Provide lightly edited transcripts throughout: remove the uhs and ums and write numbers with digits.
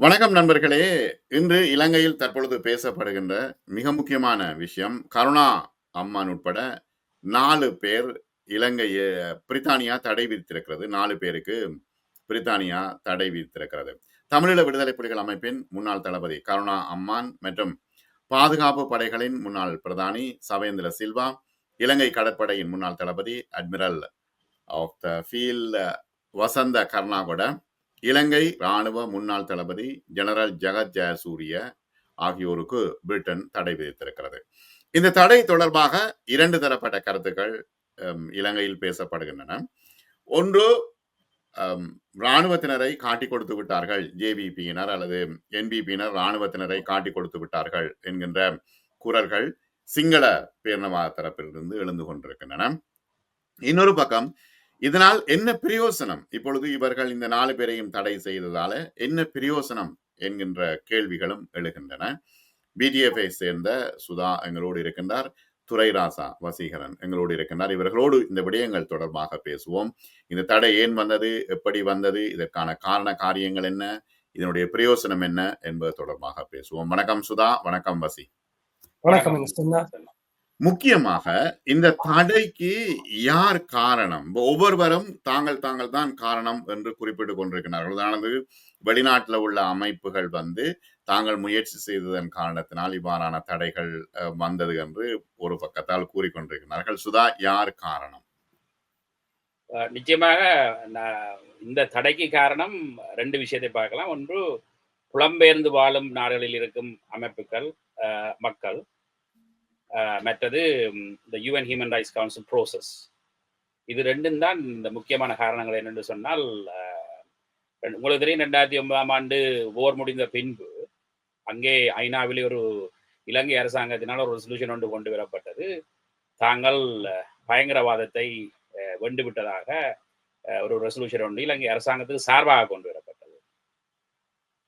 வணக்கம் நண்பர்களே. இன்று இலங்கையில் தற்பொழுது பேசப்படுகின்ற மிக முக்கியமான விஷயம், கருணா அம்மான் உட்பட 4 பேர் இலங்கைய பிரித்தானியா தடை விதித்திருக்கிறது. 4 பேருக்கு பிரித்தானியா தடை விதித்திருக்கிறது. தமிழீழ விடுதலை புலிகள் அமைப்பின் முன்னாள் தளபதி கருணா அம்மான் மற்றும் பாதுகாப்பு படைகளின் முன்னாள் பிரதானி சவேந்திர சில்வா, இலங்கை கடற்படையின் முன்னாள் தளபதி அட்மிரல் ஆஃப் த ஃபீல்ட் வசந்த கர்நாகொட, இலங்கை ராணுவ முன்னாள் தளபதி ஜெனரல் ஜெகத் ஜெயசூரிய ஆகியோருக்கு பிரிட்டன் தடை விதித்திருக்கிறது. இந்த தடை தொடர்பாக 2 தரப்பட்ட கருத்துக்கள் இலங்கையில் பேசப்படுகின்றன. ஒன்று, ராணுவத்தினரை காட்டிக் கொடுத்து விட்டார்கள், ஜேவிபியினர் அல்லது என்பிபியினர் ராணுவத்தினரை காட்டிக் கொடுத்து விட்டார்கள் என்கின்ற குரல்கள் சிங்கள பேரினவாத தரப்பிலிருந்து எழுந்து கொண்டிருக்கின்றன. இன்னொரு பக்கம், இதனால் என்ன பிரயோசனம், இப்பொழுது இவர்கள் இந்த 4 பேரையும் தடை செய்ததால என்ன பிரயோசனம் என்கின்ற கேள்விகளும் எழுகின்றன. பிடிஎஃப்ஐ சேர்ந்த சுதா எங்களோடு இருக்கின்றார், துரைராசா வசீகரன் எங்களோடு இருக்கின்றார். இவர்களோடு இந்த விடயங்கள் தொடர்பாக பேசுவோம். இந்த தடை ஏன் வந்தது, எப்படி வந்தது, இதற்கான காரண காரியங்கள் என்ன, இதனுடைய பிரயோசனம் என்ன என்பது தொடர்பாக பேசுவோம். வணக்கம் சுதா. வணக்கம் வசி. வணக்கம். முக்கியமாக இந்த தடைக்கு யார் காரணம்? ஒவ்வொருவரும் தாங்கள் தான் காரணம் என்று குறிப்பிட்டுக் கொண்டிருக்கிறார்கள். அதாவது வெளிநாட்டில் உள்ள அமைப்புகள் தாங்கள் முயற்சி செய்ததன் காரணத்தினால் இவ்வாறான தடைகள் வந்தது என்று ஒரு பக்கத்தால் கூறிக்கொண்டிருக்கிறார்கள். சுதா, யார் காரணம்? நிச்சயமாக இந்த தடைக்கு காரணம் 2 விஷயத்தை பார்க்கலாம். ஒன்று, புலம்பெயர்ந்து வாழும் நாடுகளில் இருக்கும் அமைப்புகள், மக்கள். மற்றது இந்த UN human rights council process. இது 2ம் தான் இந்த முக்கியமான காரணங்கள். என்னென்று சொன்னால், உங்களுக்கு தெரியும், 2009ஆம் ஆண்டு போர் முடிந்த பின்பு அங்கே ஐநாவிலே ஒரு இலங்கை அரசாங்கத்தினால் ஒரு ரெசல்யூஷன் ஒன்று கொண்டு வரப்பட்டது. தாங்கள் பயங்கரவாதத்தை வெண்டுவிட்டதாக ஒரு ரெசல்யூஷன் ஒன்று இலங்கை அரசாங்கத்துக்கு சார்பாக கொண்டு வரப்பட்டது.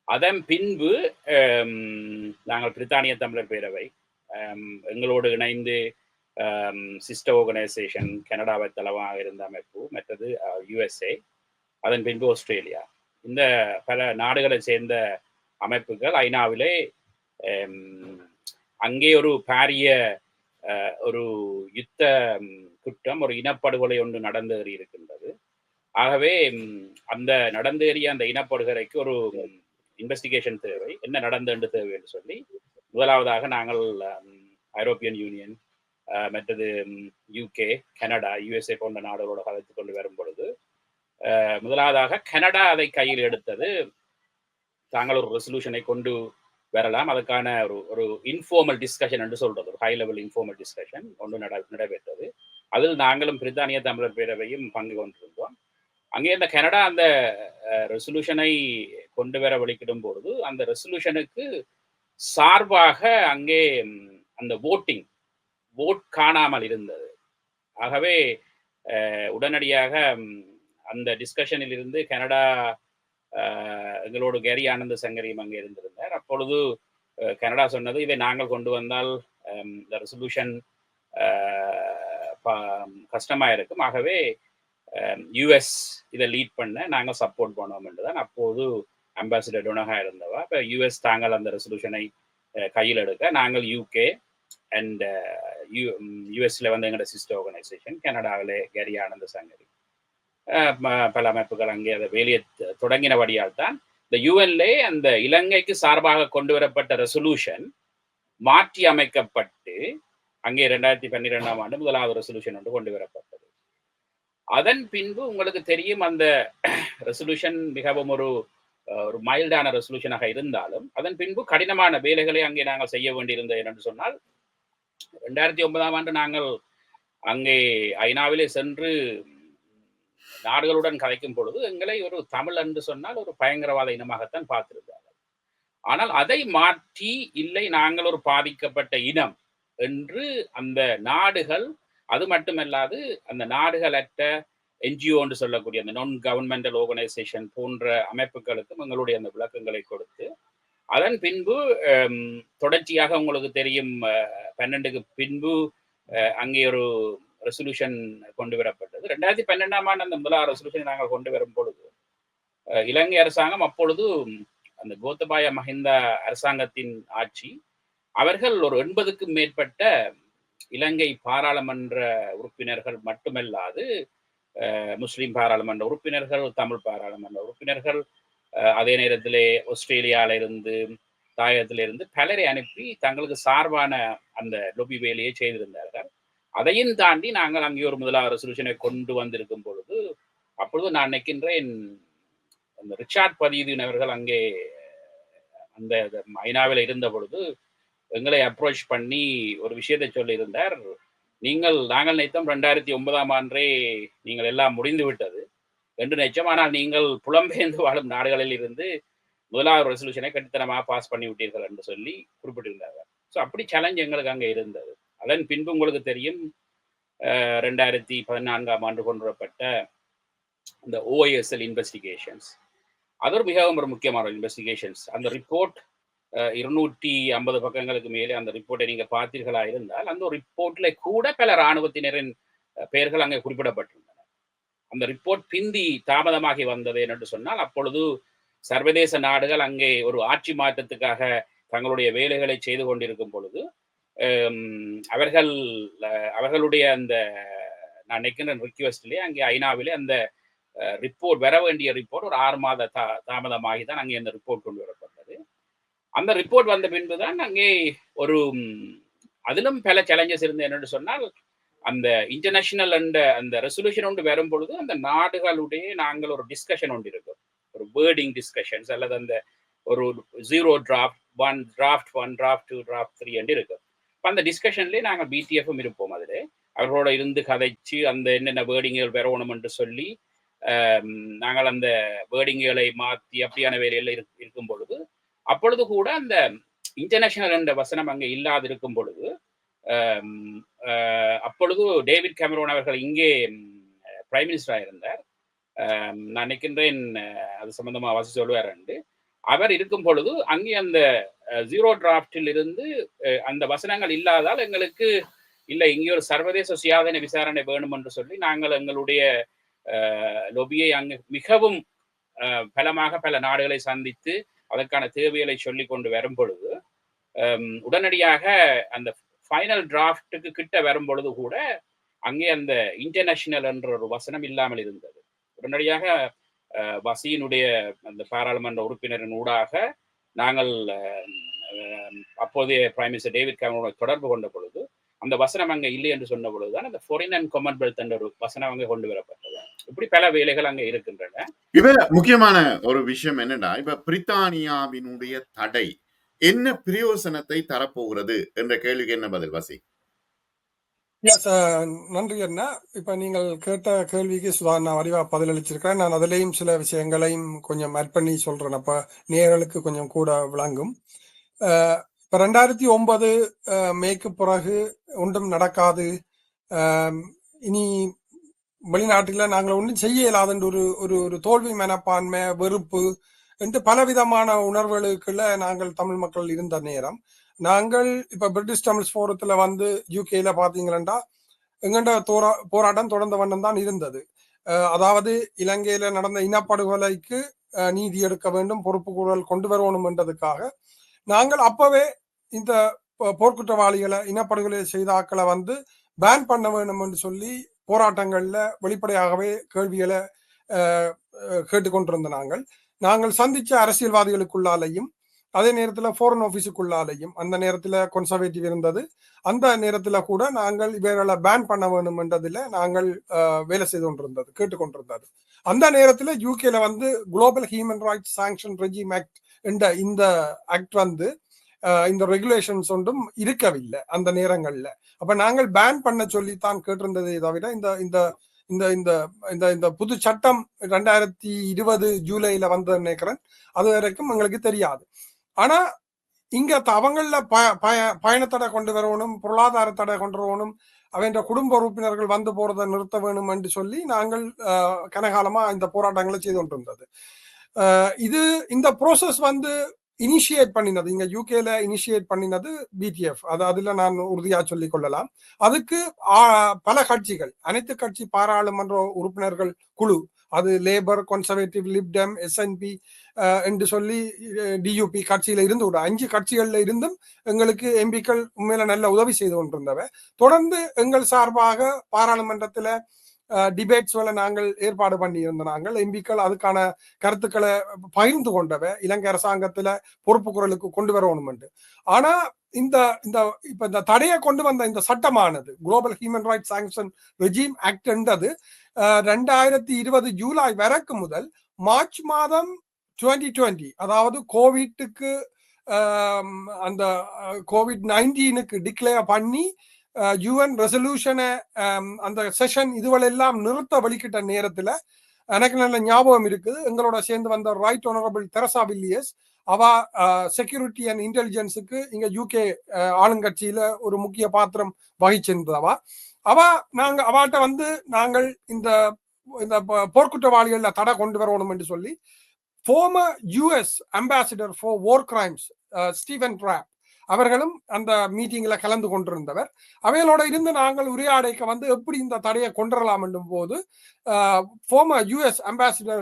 அதன் பின்பு நாங்கள் பிரித்தானிய தமிழர் பேரவை எங்களோடு இணைந்து சிஸ்டர் ஆர்கனைசேஷன் கனடாவை தளமாக இருந்த அமைப்பு, மற்றது யுஎஸ்ஏ, அதன் பின்பு ஆஸ்திரேலியா, இந்த பல நாடுகளை சேர்ந்த அமைப்புகள் ஐநாவிலே அங்கே ஒரு பாரிய ஒரு யுத்த குற்றம், ஒரு இனப்படுகொலை ஒன்று நடந்தேறி இருக்கின்றது. ஆகவே அந்த நடந்தேறிய அந்த இனப்படுகொலைக்கு ஒரு இன்வெஸ்டிகேஷன் தேவை, என்ன நடந்தது தேவை என்று சொல்லி முதலாவதாக நாங்கள் ஐரோப்பியன் யூனியன், மற்றது யூகே, கனடா, யுஎஸ்ஏ போன்ற நாடுகளோடு கலைத்து கொண்டு வரும் பொழுது முதலாவதாக கனடா அதை கையில் எடுத்தது. தாங்கள் ஒரு ரெசல்யூஷனை கொண்டு வரலாம், அதுக்கான ஒரு இன்ஃபார்மல் டிஸ்கஷன் என்று சொல்றது, ஒரு ஹை லெவல் இன்ஃபார்மல் டிஸ்கஷன் ஒன்று நடைபெற்றது. அதில் நாங்களும் பிரித்தானிய தமிழர் பேரவையும் பங்கு கொண்டிருந்தோம். அங்கே இந்த கனடா அந்த ரெசல்யூஷனை கொண்டு வர வலிக்கிடும் பொழுது அந்த ரெசல்யூஷனுக்கு சார்பாக அங்கே அந்த ஓட் காணாமல் இருந்தது. ஆகவே உடனடியாக அந்த டிஸ்கஷனில் இருந்து கனடா, எங்களோடு கேரி ஆனந்த சங்கரியும் அங்கே இருந்திருந்தார். அப்பொழுது கனடா சொன்னது, இதை நாங்கள் கொண்டு வந்தால் இந்த ரெசல்யூஷன் கஷ்டமாக இருக்கும், ஆகவே யுஎஸ் இதை லீட் பண்ண நாங்கள் சப்போர்ட் பண்ணுவோம் என்றுதான் அப்போது அம்பாசிடர் டொனகா இருந்தவா. இப்போ யுஎஸ் தாங்கள் அந்த ரெசல்யூஷனை கையில் எடுக்க, நாங்கள் யூகே அண்ட் யுஎஸ்ல எங்களோட சிஸ்டர் ஆர்கனைசேஷன் கனடாவிலே கேரி ஆனந்த சங்கரி, பல அமைப்புகள் அங்கே அதை வேலையை தொடங்கினபடியால் தான் இந்த யுஎன்ல அந்த இலங்கைக்கு சார்பாக கொண்டு வரப்பட்ட ரெசல்யூஷன் மாற்றி அமைக்கப்பட்டு அங்கே 2012ஆம் ஆண்டு முதலாவது ரெசல்யூஷன் ஒன்று கொண்டு வரப்பட்டது. அதன் பின்பு உங்களுக்கு தெரியும், அந்த ரெசல்யூஷன் மிகவும் ஒரு மைல்டான ரெசல்யூஷனாக இருந்தாலும் அதன் பின்பு கடினமான வேலைகளை அங்கே நாங்கள் செய்ய வேண்டியிருந்தது. என்று சொன்னால், 2009ஆம் ஆண்டு நாங்கள் அங்கே ஐநாவிலே சென்று நாடுகளுடன் கலைக்கும் பொழுது எங்களை ஒரு தமிழ் என்று சொன்னால் ஒரு பயங்கரவாத இனமாகத்தான் பார்த்திருந்தார்கள். ஆனால் அதை மாற்றி, இல்லை நாங்கள் ஒரு பாதிக்கப்பட்ட இனம் என்று அந்த நாடுகள், அது மட்டுமல்லாது அந்த நாடுகளற்ற என்ஜிஓ என்று சொல்லக்கூடிய அந்த நான் கவர்மெண்டல் ஆர்கனைசேஷன் போன்ற அமைப்புகளுக்கும் எங்களுடைய அந்த விளக்கங்களை கொடுத்து, அதன் பின்பு தொடர்ச்சியாக உங்களுக்கு தெரியும் 12க்கு பின்பு அங்கே ஒரு ரெசல்யூஷன் கொண்டு வரப்பட்டது. 2012ஆம் ஆண்டு அந்த முதலாவது ரெசல்யூஷனை நாங்கள் கொண்டு வரும் பொழுது இலங்கை அரசாங்கம் அப்பொழுது அந்த கோத்தபாய மஹிந்த அரசாங்கத்தின் ஆட்சி, அவர்கள் ஒரு 80க்கும் மேற்பட்ட இலங்கை பாராளுமன்ற உறுப்பினர்கள் மட்டுமல்லாது முஸ்லிம் பாராளுமன்ற உறுப்பினர்கள், தமிழ் பாராளுமன்ற உறுப்பினர்கள், அதே நேரத்திலே ஆஸ்திரேலியால இருந்து, தாயகத்திலிருந்து பலரை அனுப்பி தங்களுக்கு சார்பான அந்த லொபி வேலையை செய்திருந்தார்கள். அதையும் தாண்டி நாங்கள் அங்கே ஒரு முதலாவது ரெசல்யூஷனை கொண்டு வந்திருக்கும் பொழுது, அப்பொழுது நான் நினைக்கின்றேன் அந்த ரிச்சார்ட் பதியுதீன் அவர்கள் அங்கே அந்த ஐநாவில் இருந்த பொழுது எங்களை அப்ரோச் பண்ணி ஒரு விஷயத்தை சொல்லியிருந்தார். நாங்கள் நினைத்தோம் 2009ஆம் ஆண்டே நீங்கள் எல்லாம் முடிந்து விட்டது என்று நினைச்சோம். ஆனால் நீங்கள் புலம்பெயர்ந்து வாழும் நாடுகளில் இருந்து முதலாவது ரெசல்யூஷனை கட்டித்தனமாக பாஸ் பண்ணி விட்டீர்கள் என்று சொல்லி குறிப்பிட்டிருந்தார்கள். ஸோ அப்படி சேலஞ்ச் எங்களுக்கு அங்கே இருந்தது. அதன் பின்பு உங்களுக்கு தெரியும் 2014ஆம் ஆண்டு கொண்டு வரப்பட்ட இந்த OISL இன்வெஸ்டிகேஷன்ஸ், அது ஒரு மிகவும் ஒரு முக்கியமான இன்வெஸ்டிகேஷன்ஸ். அந்த ரிப்போர்ட் 250 பக்கங்களுக்கு மேலே அந்த ரிப்போர்ட்டை நீங்க பார்த்தீர்களா இருந்தால், அந்த ஒரு ரிப்போர்ட்ல கூட பல இராணுவத்தினரின் பெயர்கள் அங்கே குறிப்பிடப்பட்டிருந்தன. அந்த ரிப்போர்ட் பிந்தி தாமதமாகி வந்தது என்று சொன்னால், அப்பொழுது சர்வதேச நாடுகள் அங்கே ஒரு ஆட்சி மாற்றத்துக்காக தங்களுடைய வேலைகளை செய்து கொண்டிருக்கும் பொழுது அவர்களுடைய அந்த நான் நினைக்கிற ரிக்வெஸ்ட்லேயே அங்கே ஐநாவிலே அந்த ரிப்போர்ட் வர வேண்டிய ரிப்போர்ட் ஒரு 6 மாத தாமதமாகி தான் அங்கே அந்த ரிப்போர்ட் கொண்டு வரப்பட்டது. அந்த ரிப்போர்ட் வந்த பின்புதான் அங்கே ஒரு அதிலும் பல சேலஞ்சஸ் இருந்தது என்று சொன்னால், அந்த இன்டர்நேஷனல் அந்த ரெசல்யூஷன் ஒன்று வரும் பொழுது அந்த நாடுகளுடைய நாங்கள் ஒரு டிஸ்கஷன் ஒன்று இருக்கும், ஒரு வேர்டிங் டிஸ்கஷன்ஸ் அல்லது அந்த ஒரு 0 டிராஃப்ட் 1 டிராஃப்ட் 1 டிராஃப்ட் 2 டிராஃப்ட் 3 என்று இருக்கும். அந்த டிஸ்கஷன்லேயே நாங்கள் BTF-ம் இருப்போம். அதில் அவர்களோட இருந்து கதைச்சு அந்த என்னென்ன வேர்டிங்குகள் வரணும் என்று சொல்லி நாங்கள் அந்த வேர்டிங்குகளை மாற்றி அப்படியான வேலையில் இருக்கும் பொழுது, அப்பொழுது கூட அந்த இன்டர்நேஷனல் என்ற வசனம் அங்கே இல்லாது இருக்கும் பொழுது, அப்பொழுது டேவிட் கேமரோன் அவர்கள் இங்கே பிரைம் மினிஸ்டராக இருந்தார். நான் நினைக்கின்றேன் அது சம்பந்தமாக வாசி சொல்லுவார் என்று. அவர் இருக்கும் பொழுது அங்கே அந்த 0 டிராஃப்டில் இருந்து அந்த வசனங்கள் இல்லாதால் எங்களுக்கு இல்லை, இங்கே ஒரு சர்வதேச சுயாதீன விசாரணை வேணும் என்று சொல்லி நாங்கள் எங்களுடைய லொபியை அங்கு மிகவும் பலமாக பல நாடுகளை சந்தித்து அதற்கான தேவைகளை சொல்லி கொண்டு வரும் பொழுது, உடனடியாக அந்த ஃபைனல் டிராஃப்டுக்கு கிட்ட வரும் பொழுது கூட அங்கே அந்த இன்டர்நேஷனல் என்ற ஒரு வசனம் இல்லாமல் இருந்தது. உடனடியாக வசியினுடைய அந்த பாராளுமன்ற உறுப்பினரின் ஊடாக நாங்கள் அப்போதைய பிரைம் மினிஸ்டர் டேவிட் கேமரோனை தொடர்பு கொண்ட பொழுது அந்த வசனம் அங்கே இல்லை என்று சொன்ன பொழுதுதான் அந்த ஃபாரின் அண்ட் காமன்வெல்த் என்ற ஒரு வசனம் அங்கே கொண்டு வரப்பட்டது. இப்படி பல வேலைகள் அங்கே இருக்கின்றன. இப்ப முக்கியமான ஒரு விஷயம் என்னன்னா, இப்ப பிரித்தானியாவினுடைய தடை என்ன பிரயோசனத்தை தரப்போகிறது என்ற கேள்விக்கு என்ன பதில் வாசி? நன்றி அண்ணா. இப்ப நீங்கள் கேட்ட கேள்விக்கு சுதா வடிவா பதிலளிச்சிருக்கிறேன். நான் அதிலேயும் சில விஷயங்களையும் கொஞ்சம் ஆட் பண்ணி சொல்றேன், அப்ப நேயர்களுக்கு கொஞ்சம் கூட விளங்கும். இப்ப 2009 மேற்கு பிறகு ஒன்றும் நடக்காது, இனி வெளிநாட்டில நாங்கள் ஒன்றும் செய்ய இயலாதுன்ற ஒரு தோல்வி மனப்பான்மை, வெறுப்பு என்று பலவிதமான உணர்வுகளுக்குள்ள நாங்கள் தமிழ் மக்கள் இருந்த நேரம், நாங்கள் இப்ப பிரிட்டிஷ் தமிழ் போரத்துல வந்து UK பாத்தீங்கன்னா எங்கண்ட போராட்டம் தொடர்ந்த வண்ணம் தான் இருந்தது. அதாவது இலங்கையில நடந்த இனப்படுகொலைக்கு நீதி எடுக்க வேண்டும், பொறுப்பு கூறல் கொண்டு வரணும் என்றதுக்காக நாங்கள் அப்பவே இந்த போர்க்குற்றவாளிகளை, இனப்படுகொலை செய்த ஆக்களை வந்து பேன் பண்ண வேண்டும் என்று சொல்லி போராட்டங்கள்ல வெளிப்படையாகவே கேள்விகளை கேட்டுக்கொண்டிருந்த நாங்கள் சந்திச்ச அரசியல்வாதிகளுக்குள்ளாலையும் அதே நேரத்துல ஃபாரின் ஆபீஸுக்குள்ளாலையும், அந்த நேரத்துல கன்சர்வேட்டிவ் இருந்தது, அந்த நேரத்துல கூட நாங்கள் இவர்களை பேன் பண்ண வேண்டும் என்றதுல நாங்கள் வேலை செய்து கொண்டிருந்தது, கேட்டுக்கொண்டிருந்தது. அந்த நேரத்துல யூகேல வந்து global human rights sanction regime act என்ற இந்த ஆக்ட் வந்து இந்த ரெகுலேஷன்ஸ் ஒன்றும் இருக்கவில்லை அந்த நேரங்கள்ல. அப்ப நாங்கள் பேன் பண்ண சொல்லித்தான் கேட்டிருந்ததே தவிர இந்த இந்த இந்த இந்த இந்த இந்த புது சட்டம் 2020 ஜூலைல வந்து நினைக்கிறேன், அது வரைக்கும் எங்களுக்கு தெரியாது. ஆனா இங்க அவங்கள பயணத்தடை கொண்டு வரணும், பொருளாதார தடை கொண்டு வரணும், அவன் குடும்ப உறுப்பினர்கள் வந்து போறதை நிறுத்த வேணும் என்று சொல்லி நாங்கள் கனகாலமா இந்த போராட்டங்களை செய்து கொண்டிருந்தது. இந்த ப்ரோசஸ் வந்து இனிஷியேட் பண்ணினது, இங்க யூகேல இனிஷியேட் பண்ணினது BTF, அதுல நான் உறுதியா சொல்லிக் கொள்ளலாம். அதுக்கு பல கட்சிகள், அனைத்து கட்சி பாராளுமன்ற உறுப்பினர்கள் குழு, அது லேபர், கன்சர்வேட்டிவ், லிப்டம், SNP என்று சொல்லி DUP கட்சியில இருந்து கூட 5 கட்சிகள்ல இருந்தும் எங்களுக்கு எம்பிக்கள் உண்மையில நல்ல உதவி செய்து கொண்டிருந்தவ. தொடர்ந்து எங்கள் சார்பாக பாராளுமன்றத்துல டிபேட்ஸ்களை நாங்கள் ஏற்பாடு பண்ணியிருந்த நாங்கள் எம்பிக்கள் அதுக்கான கருத்துக்களை பகிர்ந்து கொண்டவ இலங்கை அரசாங்கத்துல பொறுப்பு குரலுக்கு கொண்டு வரணும் என்று. ஆனா இந்த இந்த இப்ப இந்த தடையை கொண்டு வந்த இந்த சட்டமானது global human rights sanction regime act என்றது 2020 ஜூலை வரைக்கும் முதல் மார்ச் மாதம் 2020, அதாவது கோவிட்டுக்கு அந்த COVID-19க்கு டிக்ளேர் பண்ணி UN ரெசல்யூஷனை அந்த செஷன் இதுவெல்லாம் நிறுத்த வலிக்கிட்ட நேரத்துல எனக்கு நல்ல ஞாபகம் இருக்குது. எங்களோட சேர்ந்து வந்த ரைட் ஆனரபிள் தெரசா வில்லியர்ஸ், அவ செக்யூரிட்டி அண்ட் இன்டெலிஜென்ஸுக்கு இங்க UK ஆளுங்கட்சியில ஒரு முக்கிய பாத்திரம் வகிச்சிருந்தவா. அவாட்ட வந்து நாங்கள் இந்த போர்க்குற்றவாளிகள்ல தடை கொண்டு வரணும் என்று சொல்லி former US ambassador for war crimes Steven Rapp அவர்களும் அந்த மீட்டிங்ல கலந்து கொண்டிருந்தவர். அவைகளோட இருந்து நாங்கள் உரையாடைக்க வந்து எப்படி இந்த தடையை கொண்டுரலாம் என்னும் போது former US ambassador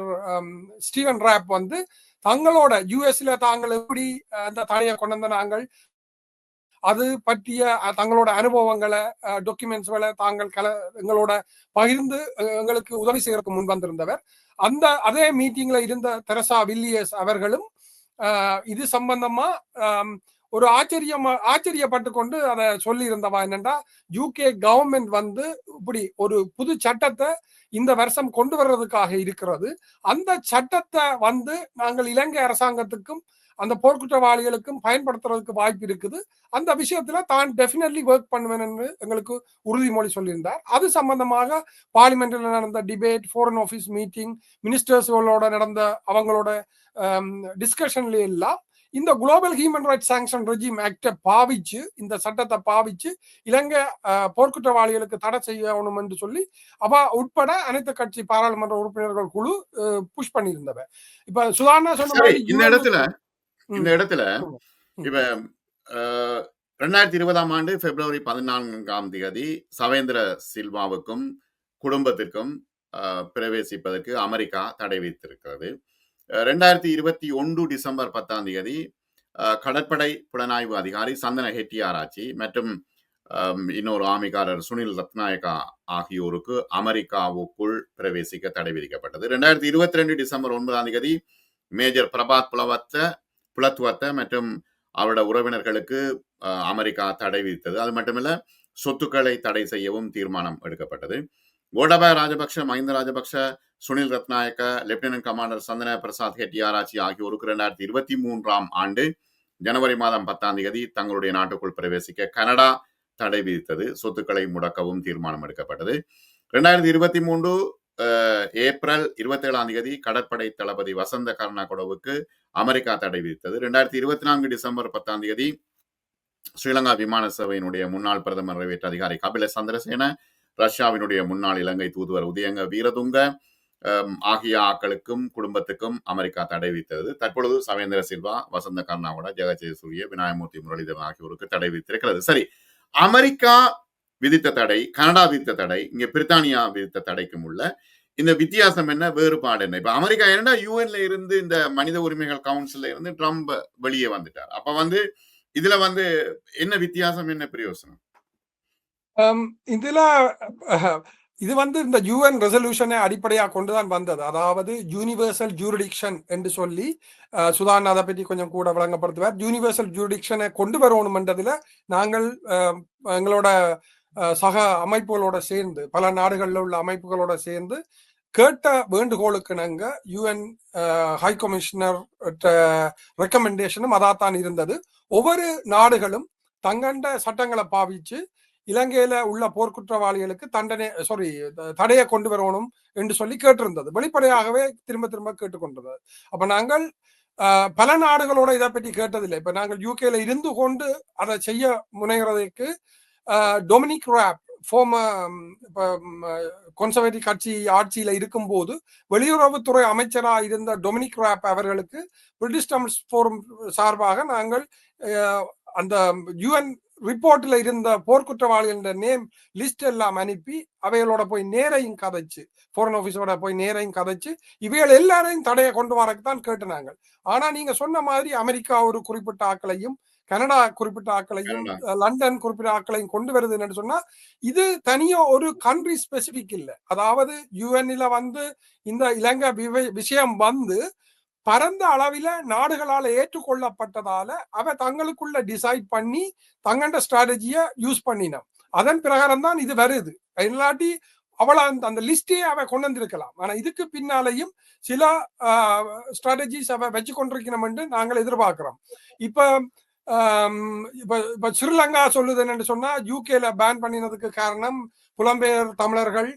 Steven Rapp வந்து தங்களோட யூஎஸ்ல தாங்கள் எப்படி அந்த தடையை கொண்டு வந்த நாங்கள் அது பற்றிய தங்களோட அனுபவங்களை டாக்குமெண்ட்ஸ்களை தாங்கள் எங்களோட பகிர்ந்து எங்களுக்கு உதவி செய்யறதுக்கு முன் வந்திருந்தவர். அதே மீட்டிங்ல இருந்த தெரசா வில்லியர்ஸ் அவர்களும் இது சம்பந்தமா ஒரு ஆச்சரியப்பட்டு கொண்டு அதை சொல்லி இருந்தவா என்னன்னா, UK கவர்மெண்ட் வந்து இப்படி ஒரு புது சட்டத்தை இந்த வருஷம் கொண்டு வர்றதுக்காக இருக்கிறது. அந்த சட்டத்தை வந்து நாங்கள் இலங்கை அரசாங்கத்துக்கும் அந்த போர்க்குற்றவாளிகளுக்கும் பயன்படுத்துறதுக்கு வாய்ப்பு இருக்குது. அந்த விஷயத்துல தான் டெஃபினெட்லி ஒர்க் பண்ணுவேன் என்று எங்களுக்கு உறுதிமொழி சொல்லியிருந்தார். அது சம்பந்தமாக பார்லிமெண்ட்ல நடந்த டிபேட், ஃபாரின் ஆஃபீஸ் மீட்டிங், மினிஸ்டர்ஸோட நடந்த அவங்களோட டிஸ்கஷன்ல எல்லாம் இந்த global human rights sanction regime ஆக்டை பாவிச்சு, இந்த சட்டத்தை பாவிச்சு இலங்கை போர்க்குற்றவாளிகளுக்கு தடை செய்யணும் என்று சொல்லி அவ உட்பட அனைத்து கட்சி பாராளுமன்ற உறுப்பினர்கள் குழு புஷ் பண்ணியிருந்தவ. இப்ப சுதாரணா சொன்ன மாதிரி இந்த இடத்துல இப்ப 2020 ஆண்டு பிப்ரவரி 14 சவேந்திர சில்வாவுக்கும் குடும்பத்திற்கும் பிரவேசிப்பதற்கு அமெரிக்கா தடை விதித்திருக்கிறது. 2021 டிசம்பர் 10 கடற்படை புலனாய்வு அதிகாரி சந்தன ஹெட்டியாராச்சி மற்றும் இன்னொரு ஆமிகாரர் சுனில் ரத்நாயக்கா ஆகியோருக்கு அமெரிக்காவுக்குள் பிரவேசிக்க தடை விதிக்கப்பட்டது. 2022 டிசம்பர் 9 மேஜர் பிரபாத் புலத்வத்த மற்றும் அவரோட உறவினர்களுக்கு அமெரிக்கா தடை விதித்தது. அது மட்டுமல்ல, சொத்துக்களை தடை செய்யவும் தீர்மானம் எடுக்கப்பட்டது. கோட்டாபய ராஜபக்ஷ, மஹிந்த ராஜபக்ஷ, சுனில் ரத்நாயக்க, லெப்டினன்ட் கமாண்டர் சந்தன பிரசாத் ஹெட்டியாராச்சி ஆகியோருக்கு 2023 ஆண்டு ஜனவரி மாதம் 10 தங்களுடைய நாட்டுக்குள் பிரவேசிக்க கனடா தடை விதித்தது. சொத்துக்களை முடக்கவும் தீர்மானம் எடுக்கப்பட்டது. 2023 ஏப்ரல் 27 கடற்படை தளபதி வசந்த கர்ணாகொடவுக்கு அமெரிக்கா தடை விதித்தது. 2024 டிசம்பர் 10 ஸ்ரீலங்கா விமான சேவையினுடைய முன்னாள் பிரதமர் நிறைவேற்ற அதிகாரி கபில சந்திரசேன, ரஷ்யாவினுடைய முன்னாள் இலங்கை தூதுவர் உதயங்க வீரதுங்க ஆகிய ஆக்களுக்கும் குடும்பத்துக்கும் அமெரிக்கா தடை விதித்தது. தற்பொழுது சவேந்திர சில்வா, வசந்த கர்ணாகொட, ஜெகஜெயசூரிய, விநாயகமூர்த்தி முரளிதரன் ஆகியோருக்கு தடை விதித்திருக்கிறது. சரி, அமெரிக்கா விதித்த தடை, கனடா விதித்த தடை, இங்க பிரித்தானியா விதித்த தடைக்கும் உள்ள இந்த வித்தியாசம் என்ன, வேறுபாடு என்ன? இப்ப அமெரிக்கா என்னடா யூஎன்ல இருந்து இந்த மனித உரிமைகள் கவுன்சில்ல இருந்து ட்ரம்ப் வெளியே வந்துட்டார். அப்ப இதுல என்ன வித்தியாசம், என்ன பிரயோசனம்? இதுல இது இந்த UN ரெசல்யூஷனை அடிப்படையாக கொண்டுதான் வந்தது. அதாவது யூனிவர்சல் ஜூரிடிக்ஷன் என்று சொல்லி சுதாரணா அதை பற்றி கொஞ்சம் கூட விளங்கப்படுத்துவார். யூனிவர்சல் ஜூரிடிக்ஷனை கொண்டு வரணும் என்றதுல நாங்கள் எங்களோட சக அமைப்புகளோட சேர்ந்து, பல நாடுகளில் உள்ள அமைப்புகளோட சேர்ந்து கேட்ட வேண்டுகோளுக்கு நாங்க UN ஹை கமிஷனர் ரெக்கமெண்டேஷனும் அதாத்தான் இருந்தது. ஒவ்வொரு நாடுகளும் தங்கண்ட சட்டங்களை பாவிச்சு இலங்கையில உள்ள போர்க்குற்றவாளிகளுக்கு தடையை கொண்டு வரணும் என்று சொல்லி கேட்டிருந்தது. வெளிப்படையாகவே திரும்ப திரும்ப கேட்டுக்கொண்டது. அப்ப நாங்கள் பல நாடுகளோட இதை பற்றி கேட்டதில்லை. இப்ப நாங்கள் UKல இருந்து கொண்டு அதை செய்ய முனைகிறதுக்கு டொமினிக் ராப், கன்சர்வேட்டிவ் கட்சி ஆட்சியில இருக்கும் போது வெளியுறவுத்துறை அமைச்சராக இருந்த டொமினிக் ராப் அவர்களுக்கு பிரிட்டிஷ் தமிழ் போரம் சார்பாக நாங்கள் அந்த யுஎன் ரிப்போர்ட்ல இருந்த போர்க்குற்றவாளிகளோட நேம் லிஸ்ட் எல்லாம் அனுப்பி அவைகளோட போய் நேரையும் கதைச்சு, ஃபாரின் ஆபீஸோட போய் நேரையும் கதைச்சு இவைகள் எல்லாரையும் தடையை கொண்டு வரக்குத்தான் கேட்டுனாங்க. ஆனா நீங்க சொன்ன மாதிரி அமெரிக்கா ஒரு குறிப்பிட்ட ஆட்களையும், கனடா குறிப்பிட்ட ஆட்களையும், லண்டன் குறிப்பிட்ட ஆட்களையும் கொண்டு வருது என்று சொன்னா இது தனியா ஒரு கண்ட்ரி ஸ்பெசிபிக் இல்லை. அதாவது யுஎன்ல வந்து இந்த இலங்கை விஷயம் வந்து பரந்த அளவில நாடுகளால் ஏற்றுக்கொள்ளப்பட்டதால அவ தங்களுக்குள்ள டிசைட் பண்ணி தங்கண்ட ஸ்ட்ராட்டஜியை யூஸ் பண்ணினோம். அதன் பிரகாரம் தான் இது வருது. இல்லாட்டி அவளை அந்த லிஸ்டே அவ கொண்டு வந்திருக்கலாம். ஆனா இதுக்கு பின்னாலையும் சில ஸ்ட்ராட்டஜிஸ் அவ வச்சு கொண்டிருக்கணும் என்று நாங்கள் எதிர்பார்க்கிறோம். இப்ப இப்ப ஸ்ரீலங்கா சொல்லுது என்னன்னு சொன்னா யூகேல பேன் பண்ணினதுக்கு காரணம் புலம்பெயர் தமிழர்கள்,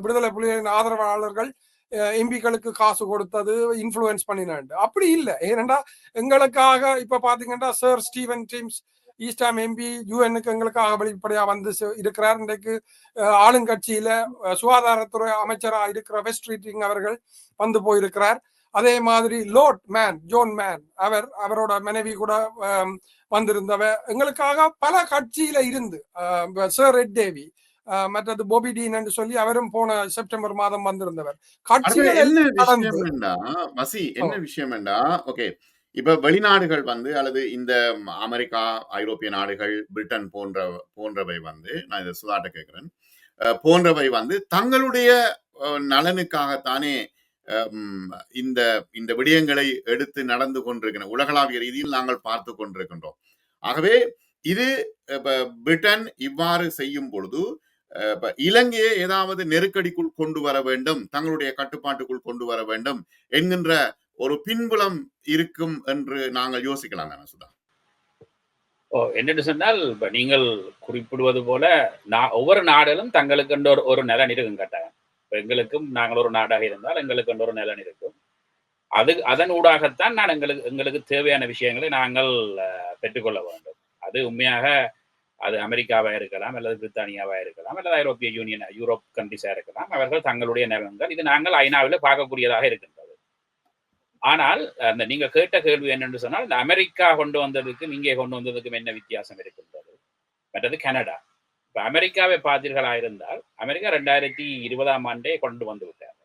விடுதலை புலிகளின் ஆதரவாளர்கள் எம்பிக்களுக்கு காசு கொடுத்தது, இன்ஃப்ளூயன்ஸ் பண்ணினாண்டு. அப்படி இல்லை. ஏனென்றா எங்களுக்காக இப்ப பாத்தீங்கன்னா சார் ஸ்டீவன் டீம்ஸ் ஈஸ்டாம் எம்பி யூஎனுக்கு எங்களுக்காக வெளிப்படையா வந்து இருக்கிறார். இன்றைக்கு ஆளுங்கட்சியில சுகாதாரத்துறை அமைச்சராக இருக்கிற வெஸ்ட் ரீட்டிங் அவர்கள் வந்து போயிருக்கிறார். அதே மாதிரி லோட் மேன் ஜோன் மேன் அவரோட மனைவி கூட வந்திருந்தவ எங்களுக்காக பல கட்சியில இருந்து, சார் ரெட் டேவி, மற்றது போபி டீன் என்று சொல்லி அவரும் போன செப்டம்பர் மாதம் வந்திருந்தவர். என்ன விஷயம் என்றா, ஓகே, இப்ப வெளிநாடுகள் வந்து அல்லது இந்த அமெரிக்கா, ஐரோப்பிய நாடுகள், பிரிட்டன் போன்றவை வந்து, நான் இதை சுதாட்ட கேட்கிறேன், போன்றவை வந்து தங்களுடைய நலனுக்காகத்தானே இந்த இந்த விடயங்களை எடுத்து நடந்து கொண்டிருக்கிற உலகளாவிய ரீதியில் நாங்கள் பார்த்து கொண்டிருக்கின்றோம். ஆகவே இது பிரிட்டன் இவ்வாறு செய்யும் பொழுது இலங்கையை ஏதாவது நெருக்கடிக்குள் கொண்டு வர வேண்டும், தங்களுடைய கட்டுப்பாட்டுக்குள் கொண்டு வர வேண்டும் என்கின்ற ஒரு பின்புலம் இருக்கும் என்று நாங்கள் யோசிக்கலாம் தானே சுதா? என்னென்று சொன்னால், இப்ப நீங்கள் குறிப்பிடுவது போல ஒவ்வொரு நாடுகளும் தங்களுக்கு ஒரு நலன் இருக்கும் கட்டாயம். எங்களுக்கும் நாங்கள் ஒரு நாடாக இருந்தால் எங்களுக்கு ஒரு நலன் இருக்கும். அதன் ஊடாகத்தான் நான் எங்களுக்கு தேவையான விஷயங்களை நாங்கள் பெற்றுக்கொள்ள வேண்டும். அது உண்மையாக அது அமெரிக்காவா இருக்கலாம், அல்லது பிரித்தானியாவா இருக்கலாம், அல்லது ஐரோப்பிய யூனியன் யூரோப் கண்ட்ரிஸா இருக்கலாம். அவர்கள் தங்களுடைய நலன்கள் இது நாங்கள் ஐநாவில் பார்க்கக்கூடியதாக இருக்கின்றது. ஆனால் அந்த நீங்க கேட்ட கேள்வி என்னென்று சொன்னால், இந்த அமெரிக்கா கொண்டு வந்ததுக்கும் இங்கே கொண்டு வந்ததுக்கும் என்ன வித்தியாசம் இருக்கின்றது? மற்றது கனடா. இப்ப அமெரிக்காவை பார்த்தீர்களா இருந்தால், அமெரிக்கா 2020ஆம் ஆண்டே கொண்டு வந்து விட்டார்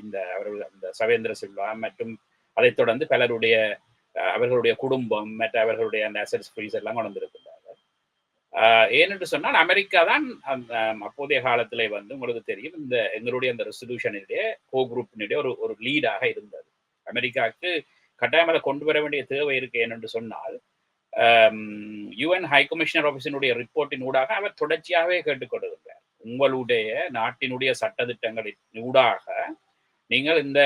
இந்த சவேந்திர சில்வா மற்றும் அதைத் தொடர்ந்து பலருடைய அவர்களுடைய குடும்பம் மற்ற அவர்களுடைய அந்த அசெட்ஸ் ஃப்ரீஸ் எல்லாம் கொண்டு வந்திருக்கின்றார்கள். ஏனென்று சொன்னால் அமெரிக்கா தான் அப்போதைய காலத்திலே வந்து உங்களுக்கு தெரியும் இந்த எங்களுடைய அந்த ரெசல்யூஷனுடைய கோ குரூப்பினுடைய ஒரு லீடாக இருந்தது. அமெரிக்காவுக்கு கட்டாயம் அதை கொண்டு வர வேண்டிய தேவை இருக்கு. ஏனென்று சொன்னால் யுஎன் ஹை கமிஷனர் ஆஃபீஸினுடைய ரிப்போர்ட்டின் ஊடாக அவர் தொடர்ச்சியாகவே கேட்டுக்கொண்டிருக்கிறார், உங்களுடைய நாட்டினுடைய சட்டத்திட்டங்களின் ஊடாக நீங்கள் இந்த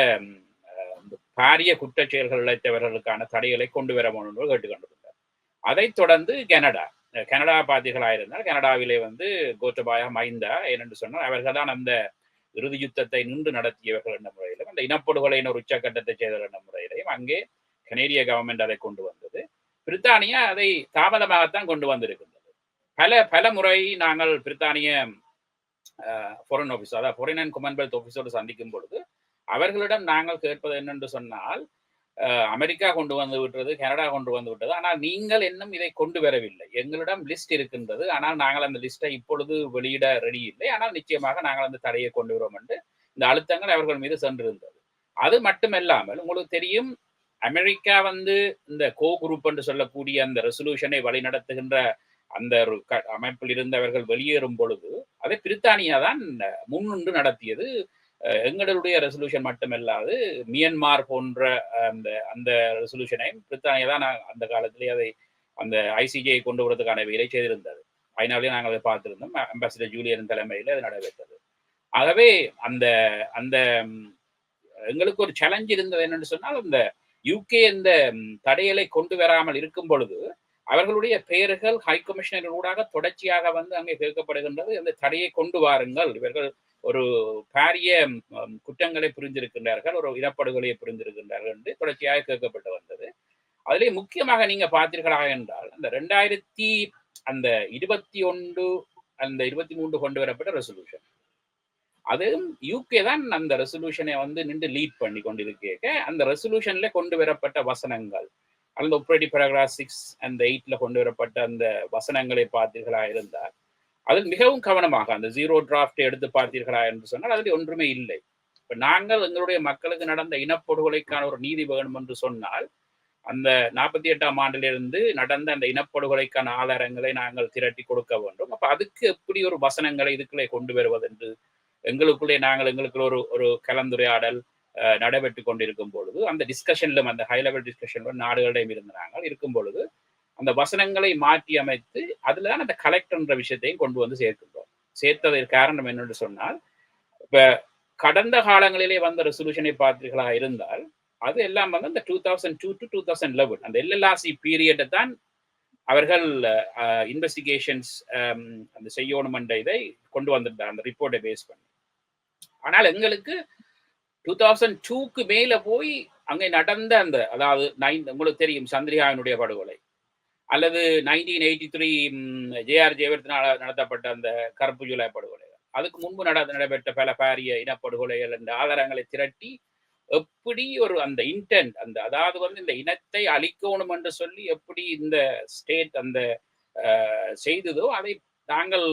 பாரிய குற்றச் செயல்கள் இழைத்தவர்களுக்கான தடைகளை கொண்டு வர வேண்டும் என்று கேட்டுக்கொண்டிருந்தார். அதைத் தொடர்ந்து கனடா பார்த்தீர்களாக இருந்தால் கனடாவிலே வந்து கோத்தபாயா மைந்தா ஏனென்று சொன்னால் அவர்கள் தான் அந்த இறுதி யுத்தத்தை நின்று நடத்தியவர்கள் என்ற முறையிலும் அந்த இனப்படுகொலையின் ஒரு உச்சக்கட்டத்தை செய்தவர் என்ற முறையிலையும் அங்கே கனேடிய கவர்மெண்ட் அதை கொண்டு வந்தது. பிரித்தானியா அதை தாமதமாகத்தான் கொண்டு வந்திருக்கின்றது. பல முறை நாங்கள் பிரித்தானிய ஃபாரின் ஆஃபீஸ், அதாவது ஃபாரின் அண்ட் காமன்வெல்த் ஆஃபீஸோடு சந்திக்கும் பொழுது அவர்களிடம் நாங்கள் கேட்பது என்னென்று சொன்னால், அமெரிக்கா கொண்டு வந்து விட்டது, கனடா கொண்டு வந்து விட்டது, ஆனால் நீங்கள் இன்னும் இதை கொண்டு வரவில்லை. எங்களிடம் லிஸ்ட் இருக்கின்றது, ஆனால் நாங்கள் அந்த லிஸ்ட்டை இப்பொழுது வெளியிட ரெடி இல்லை, ஆனால் நிச்சயமாக நாங்கள் அந்த தடையை கொண்டு வரோம் என்று இந்த அழுத்தங்கள் அவர்கள் மீது சென்றிருந்தது. அது மட்டுமல்லாமல் உங்களுக்கு தெரியும், அமெரிக்கா வந்து இந்த கோ குரூப் என்று சொல்லக்கூடிய அந்த ரெசல்யூஷனை வழிநடத்துகின்ற அந்த ஒரு அமைப்பில் இருந்து அவர்கள் வெளியேறும் பொழுது அதை பிரித்தானியா தான் முன்னின்று நடத்தியது. எங்களுடைய ரெசல்யூஷன் மட்டுமல்லாது மியன்மார் போன்ற அந்த ரெசல்யூஷனையும் பிரித்தானியா தான் அந்த காலத்திலே அதை அந்த ஐசிஜே கொண்டு வரதுக்கான வேலை செய்திருந்தது. ஐநாவிலே நாங்கள் அதை பார்த்திருந்தோம். அம்பாசிடர் ஜூலியன் தலைமையில் அது நடைபெற்றது. ஆகவே அந்த அந்த எங்களுக்கு ஒரு சேலஞ்ச் இருந்தது என்னென்னு சொன்னால், இந்த யூகே இந்த தடைகளை கொண்டு வராமல் இருக்கும் பொழுது அவர்களுடைய பெயர்கள் ஹை கமிஷனர் ஊடாக தொடர்ச்சியாக வந்து அங்கே கேட்கப்படுகின்றது. அந்த தடையை கொண்டு வாருங்கள், இவர்கள் ஒரு பாரிய குற்றங்களை புரிந்திருக்கின்றார்கள், ஒரு இனப்படுகொலையை புரிந்திருக்கின்றார்கள் என்று தொடர்ச்சியாக கேட்கப்பட்டு வந்தது. அதிலே முக்கியமாக நீங்க பார்த்தீர்களாக என்றால் அந்த 2021 அந்த 23 கொண்டு வரப்பட்ட ரெசல்யூஷன், அதுவும் யூகே தான் அந்த ரெசல்யூஷனை வந்து நின்று லீட் பண்ணி கொண்டிருக்க. அந்த ரெசல்யூஷன்ல கொண்டு வரப்பட்ட வசனங்கள், அல்லது ஆப்ரேட்டிவ் பேராகிராஃப் 6 and 8ல கொண்டு வரப்பட்ட அந்த வசனங்களை பார்த்தீர்களா இருந்தால் அதில் மிகவும் கவனமாக அந்த ஜீரோ டிராஃப்ட் எடுத்து பார்த்தீர்களா என்று சொன்னால் அதில் ஒன்றுமே இல்லை. இப்ப நாங்கள் எங்களுடைய மக்களுக்கு நடந்த இனப்படுகொலைக்கான ஒரு நீதி வேணும் என்று சொன்னால் அந்த 48ஆம் ஆண்டிலிருந்து நடந்த அந்த இனப்படுகொலைக்கான ஆதாரங்களை நாங்கள் திரட்டி கொடுக்க வேண்டும். அப்ப அதுக்கு எப்படி ஒரு வசனங்களை இதுக்குள்ளே கொண்டு வருவது என்று எங்களுக்குள்ளே நாங்கள் எங்களுக்குள்ள ஒரு கலந்துரையாடல் நடைபெற்று கொண்டிருக்கும் பொழுது அந்த டிஸ்கஷன்லும் அந்த ஹை லெவல் டிஸ்கஷன்லும் நாடுகளிடம் இருந்து நாங்கள் இருக்கும் பொழுது அந்த வசனங்களை மாற்றி அமைத்து அதுல தான் அந்த கலெக்டர்ன்ற விஷயத்தையும் கொண்டு வந்து சேர்க்கின்றோம். சேர்த்ததற்கு காரணம் என்னென்று சொன்னால் இப்ப கடந்த காலங்களிலே வந்த ரெசல்யூஷனை பார்த்தீர்களா இருந்தால் அது எல்லாம் வந்து அந்த 2002 to 2011 அந்த எல்எல்ஆர்சி பீரியட்டை தான் அவர்கள் இன்வெஸ்டிகேஷன்ஸ் அந்த செய்யணும் என்ற இதை கொண்டு வந்திருந்தார் அந்த ரிப்போர்ட்டை பேஸ் பண்ணி. ஆனால் எங்களுக்கு 2002க்கு மேல போய் அங்கே நடந்த அந்த அதாவது உங்களுக்கு தெரியும் சந்திரிகாவினுடைய படுகொலை அல்லது 1983 ஜேஆர் ஜெயவர்தனால் நடத்தப்பட்ட அந்த கருப்பு ஜூலை படுகொலை, அதுக்கு முன்பு நடைபெற்ற பல பாரிய இனப்படுகொலைகள் என்ற ஆதாரங்களை திரட்டி எப்படி ஒரு அந்த இன்டென்ட் அந்த அதாவது வந்து இந்த இனத்தை அழிக்கணும் என்று சொல்லி எப்படி இந்த ஸ்டேட் அந்த செய்ததோ அதை நாங்கள்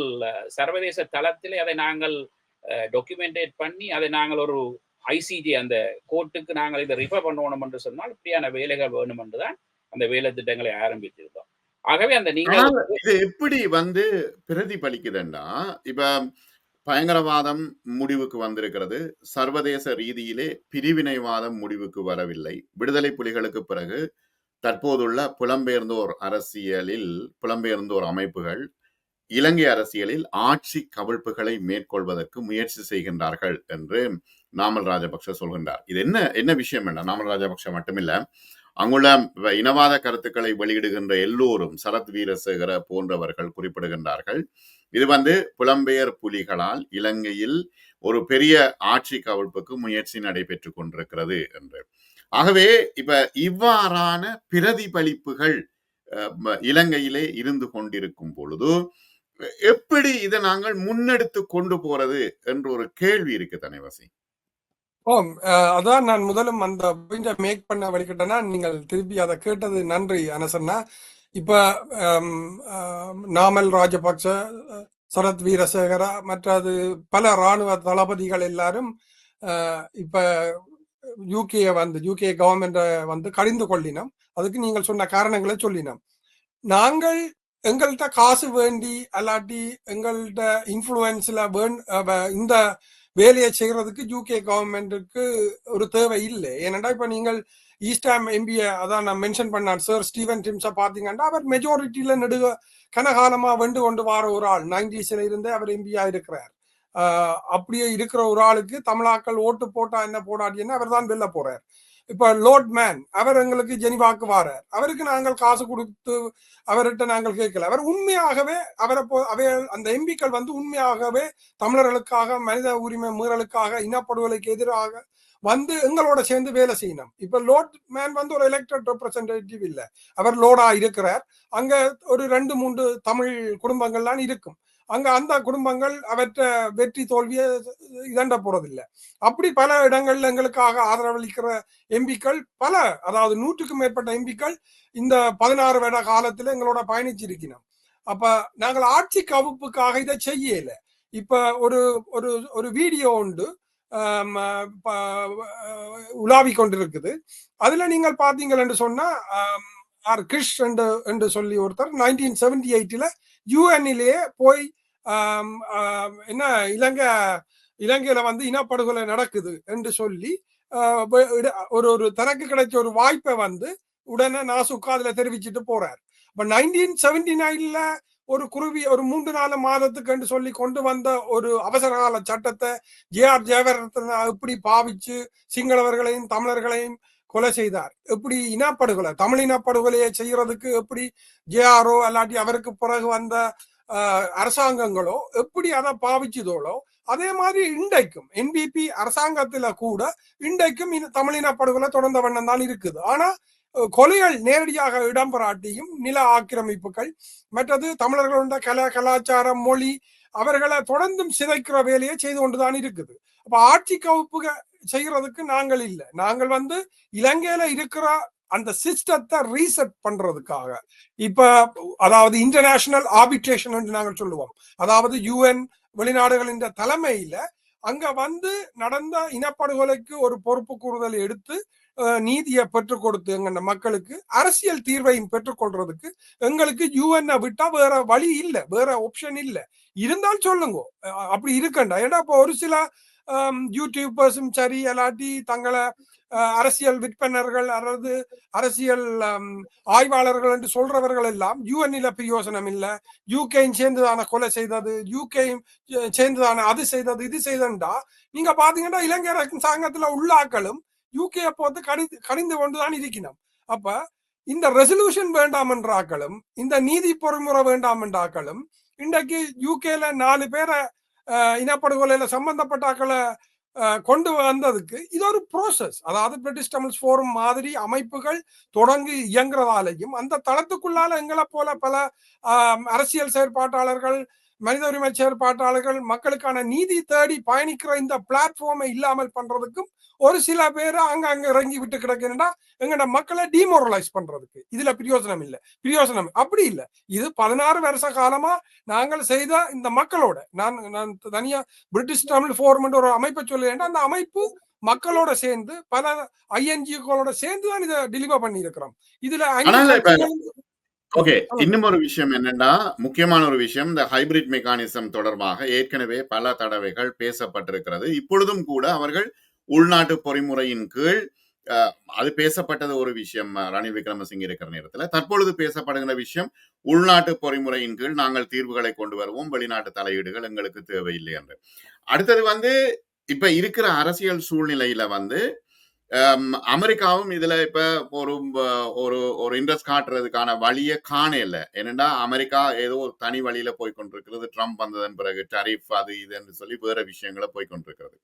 சர்வதேச தளத்திலே அதை நாங்கள் டாக்குமெண்டேட் பண்ணி அதை நாங்கள் ஒரு ஐசிஜி அந்த கோர்ட்டுக்கு நாங்கள் இதை ரிஃபர் பண்ணணும் என்று சொன்னால் இப்படியான வேலைகள் வேணும் என்றுதான் அந்த வேலை திட்டங்களை ஆரம்பித்திருந்தோம். ஆகவே அந்த நீங்கள் இது எப்படி வந்து பிரதிபலிக்குதுன்னா இப்ப பயங்கரவாதம் முடிவுக்கு வந்திருக்கிறது, சர்வதேச ரீதியிலே பிரிவினைவாதம் முடிவுக்கு வரவில்லை. விடுதலை புலிகளுக்கு பிறகு தற்போதுள்ள புலம்பெயர்ந்தோர் அரசியலில் புலம்பெயர்ந்தோர் அமைப்புகள் இலங்கை அரசியலில் ஆட்சி கவிழ்ப்புகளை மேற்கொள்வதற்கு முயற்சி செய்கின்றார்கள் என்று நாமல் ராஜபக்ஷ சொல்கின்றார். இது என்ன விஷயம் என்ன? நாமல் ராஜபக்ஷ மட்டுமில்ல, அங்குள்ள இனவாத கருத்துக்களை வெளியிடுகின்ற எல்லோரும் சரத் வீரசேகர போன்றவர்கள் குறிப்பிடுகின்றார்கள். இது வந்து புலம்பெயர் புலிகளால் இலங்கையில் ஒரு பெரிய ஆட்சி கவிழ்ப்புக்கு முயற்சி நடைபெற்று கொண்டிருக்கிறது என்று. ஆகவே இப்ப இவ்வாறான பிரதிபலிப்புகள் இலங்கையிலே இருந்து கொண்டிருக்கும் பொழுது எப்படி இதை நாங்கள் முன்னெடுத்து கொண்டு போறது என்ற ஒரு கேள்வி இருக்கு தனைவாசி. அதான் நான் முதலும் அந்த மேக் பண்ண வழிகிட்டேன்னா நீங்கள் திருப்பி அதை கேட்டது நன்றி அனசன்னா. இப்ப நாமல் ராஜபக்ச, சரத் வீரசேகர மற்றது பல இராணுவ தளபதிகள் எல்லாரும் இப்ப யூகே கவர்மெண்ட வந்து கடிந்து கொள்ளினோம். அதுக்கு நீங்கள் சொன்ன காரணங்களை சொல்லினோம். நாங்கள் எங்கள்கிட்ட காசு வேண்டி அல்லாட்டி எங்கள்கிட்ட இன்ஃப்ளூயன்ஸ்ல இந்த வேலையை செய்யறதுக்கு யூகே கவர்மெண்ட்டுக்கு ஒரு தேவை இல்லை. ஏனென்றா இப்ப நீங்கள் ஈஸ்டாம் எம்பிஏ அதான் நான் மென்ஷன் பண்ணார் சார் ஸ்டீவன் டிம்ஸை பார்த்தீங்கன்னா அவர் மெஜாரிட்டியில கனகாலமா வெண்டு கொண்டு வர ஒரு ஆள் 90s இருந்தே அவர் எம்பியா இருக்கிறார். அப்படியே இருக்கிற ஒரு ஆளுக்கு தமிழாக்கள் ஓட்டு போட்டா என்ன போடாட்டின்னு அவர் தான் வெளில போறார். இப்ப லோட் மேன் அவர் எங்களுக்கு ஜெனிவாக்கு வாரார். அவருக்கு நாங்கள் காசு கொடுத்து அவர்கிட்ட நாங்கள் கேட்கல. அவர் உண்மையாகவே அந்த எம்பிக்கள் வந்து உண்மையாகவே தமிழர்களுக்காக மனித உரிமை மீறலுக்காக இனப்படுகொலைக்கு எதிராக வந்து எங்களோட சேர்ந்து வேலை செய்யணும். இப்ப லோட் மேன் வந்து ஒரு எலெக்டட் ரெப்ரசன்டேட்டிவ் இல்ல, அவர் லோடா இருக்கிறார். அங்க ஒரு 2-3 தமிழ் குடும்பங்கள்லாம் இருக்கும். அங்க அந்த குடும்பங்கள் அவற்ற வெற்றி தோல்வியை இதண்ட போறதில்லை. அப்படி பல இடங்கள்ல எங்களுக்காக ஆதரவளிக்கிற எம்பிக்கள் அதாவது 100க்கும் மேற்பட்ட எம்பிக்கள் இந்த 16 வருட காலத்துல எங்களோட பயணிச்சிருக்கணும். அப்ப நாங்கள் ஆட்சி கவுப்புக்காக இதை செய்யல. இப்ப ஒரு வீடியோ உண்டு உலாவி கொண்டிருக்குது. அதுல நீங்கள் பாத்தீங்கள் என்று சொன்னா கிறிஷ் என்று சொல்லி ஒருத்தர் 1978 யூஎன்னிலேயே போய் என்ன இலங்கையில வந்து இனப்படுகொலை நடக்குது என்று சொல்லி ஒரு தனக்கு கிடைச்ச ஒரு வாய்ப்பை வந்து உடனே நாசுக்கா அதுல தெரிவிச்சுட்டு போறார். இப்ப 1979 ஒரு 3-4 மாதத்துக்கு என்று சொல்லி கொண்டு வந்த ஒரு அவசரகால சட்டத்தை ஜேஆர் ஜெயவர்தனா எப்படி பாவிச்சு சிங்களவர்களையும் தமிழர்களையும் கொலை செய்தார். எப்படி இனப்படுகொலை தமிழ் இனப்படுகொலையை செய்யறதுக்கு எப்படி ஜேஆரோ அல்லாட்டி அவருக்கு பிறகு வந்த அரசாங்கங்களோ எப்படி அதை பாவிச்சதோளோ அதே மாதிரி இன்றைக்கும் என்பிபி அரசாங்கத்துல கூட இன்றைக்கும் தமிழ் இனப்படுகொலை தொடர்ந்த வண்ணம் தான் இருக்குது. ஆனா கொலைகள் நேரடியாக இடம்பெறாட்டியும் நில ஆக்கிரமிப்புகள் மற்றது தமிழர்களுடைய கலாச்சாரம் மொழி அவர்களை தொடர்ந்தும் சிதைக்கிற வேலையை செய்து கொண்டுதான் இருக்குது. அப்ப ஆட்சி கவுப்பு செய்யறதுக்கு நாங்கள் இல்லை. நாங்கள் வந்து இலங்கையில இருக்கிற அந்த சிஸ்டத்தை ரீசெட் பண்றதுக்காக இப்ப அதாவது இன்டர்நேஷனல் ஆர்பிட்ரேஷன் என்று நாங்கள் சொல்லுவோம். அதாவது UN வெளிநாடுகளின் தலைமையில அங்க வந்து நடந்த இனப்படுகொலைக்கு ஒரு பொறுப்பு கூறுதல் எடுத்து நீதியை பெற்றுக் கொடுத்து எங்க மக்களுக்கு அரசியல் தீர்வையும் பெற்றுக்கொள்றதுக்கு எங்களுக்கு UN விட்டா வேற வழி இல்லை, வேற ஆப்ஷன் இல்லை. இருந்தால் சொல்லுங்க அப்படி இருக்கண்டா. ஏன்னா இப்போ ஒரு சில யூடியூபர்ஸும் சரி இல்லாட்டி தங்களை அரசியல் விற்பனர்கள் அல்லது அரசியல் ஆய்வாளர்கள் என்று சொல்றவர்கள் எல்லாம் UN பிரயோசனம் இல்லை, யூகேயும் சேர்ந்துதான கொலை செய்தது, யூகேயும் சேர்ந்துதான அது செய்தது இது செய்தா நீங்க பாத்தீங்கன்னா இலங்கை அரசாங்கத்துல உள்ள ஆக்களும் யூகே போது கடிந்து கொண்டுதான் இருக்கணும். அப்ப இந்த ரெசல்யூஷன் வேண்டாம் என்ற ஆக்களும் இந்த நீதி பொறிமுறை வேண்டாம் என்ற ஆக்களும் இன்றைக்கு யூகேல 4 பேரை இனப்படுகொலையில சம்பந்தப்பட்ட ஆக்களை கொண்டு வந்ததுக்கு இது ஒரு ப்ரோசஸ். அதாவது பிரிட்டிஷ் தமிழ் ஃபோரம் மாதிரி அமைப்புகள் தொடங்கி இயங்குறதாலையும் அந்த தளத்துக்குள்ளால எங்களை போல பல அரசியல் செயற்பாட்டாளர்கள், மனித உரிமை செயற்பாட்டாளர்கள் மக்களுக்கான நீதி தேடி பயணிக்கிற இந்த பிளாட்ஃபார்மை இல்லாமல் பண்றதுக்கும் ஒரு சில பேரை அங்க இறங்கி விட்டு கிடக்குன்னா எங்கட மக்களை டிமோரலைஸ் பண்றதுக்கு இதுல பிரயோசனம் இல்லை. பிரயோசனம் அப்படி இல்லை. இது 16 வருஷ காலமா நாங்கள் செய்த இந்த மக்களோட நான் தனியா பிரிட்டிஷ் தமிழ் ஃபோரம் ஒரு அமைப்பை சொல்லுவேன். அந்த அமைப்பு மக்களோட சேர்ந்து பல INGOக்களோட சேர்ந்து தான் இதை டெலிவர் பண்ணி இருக்கிறோம். இதுல ஓகே, இன்னும் ஒரு விஷயம் என்னன்னா, முக்கியமான ஒரு விஷயம், இந்த ஹைபிரிட் மெக்கானிசம் தொடர்பாக ஏற்கனவே பல தடவைகள் பேசப்பட்டிருக்கிறது. இப்பொழுதும் கூட அவர்கள் உள்நாட்டு பொறிமுறையின் கீழ் அது பேசப்பட்டது ஒரு விஷயம் ரணில் விக்ரமசிங்கே இருக்கிற நேரத்தில். தற்பொழுது பேசப்படுகிற விஷயம் உள்நாட்டு பொறிமுறையின் கீழ் நாங்கள் தீர்வுகளை கொண்டு வருவோம், வெளிநாட்டு தலையீடுகள் எங்களுக்கு தேவையில்லை என்று. அடுத்தது வந்து இப்ப இருக்கிற அரசியல் சூழ்நிலையில வந்து அமெரிக்காவும் இதுல இப்ப ஒரு ஒரு ஒரு இன்ட்ரெஸ்ட் காட்டுறதுக்கான வழியை காணல. என்னன்னா அமெரிக்கா ஏதோ தனி வழியில போய்கொண்டிருக்கிறது. ட்ரம்ப் வந்ததன் பிறகு டரிஃப் அது இதுன்னு சொல்லி வேற விஷயங்களை போய்கொண்டிருக்கிறது.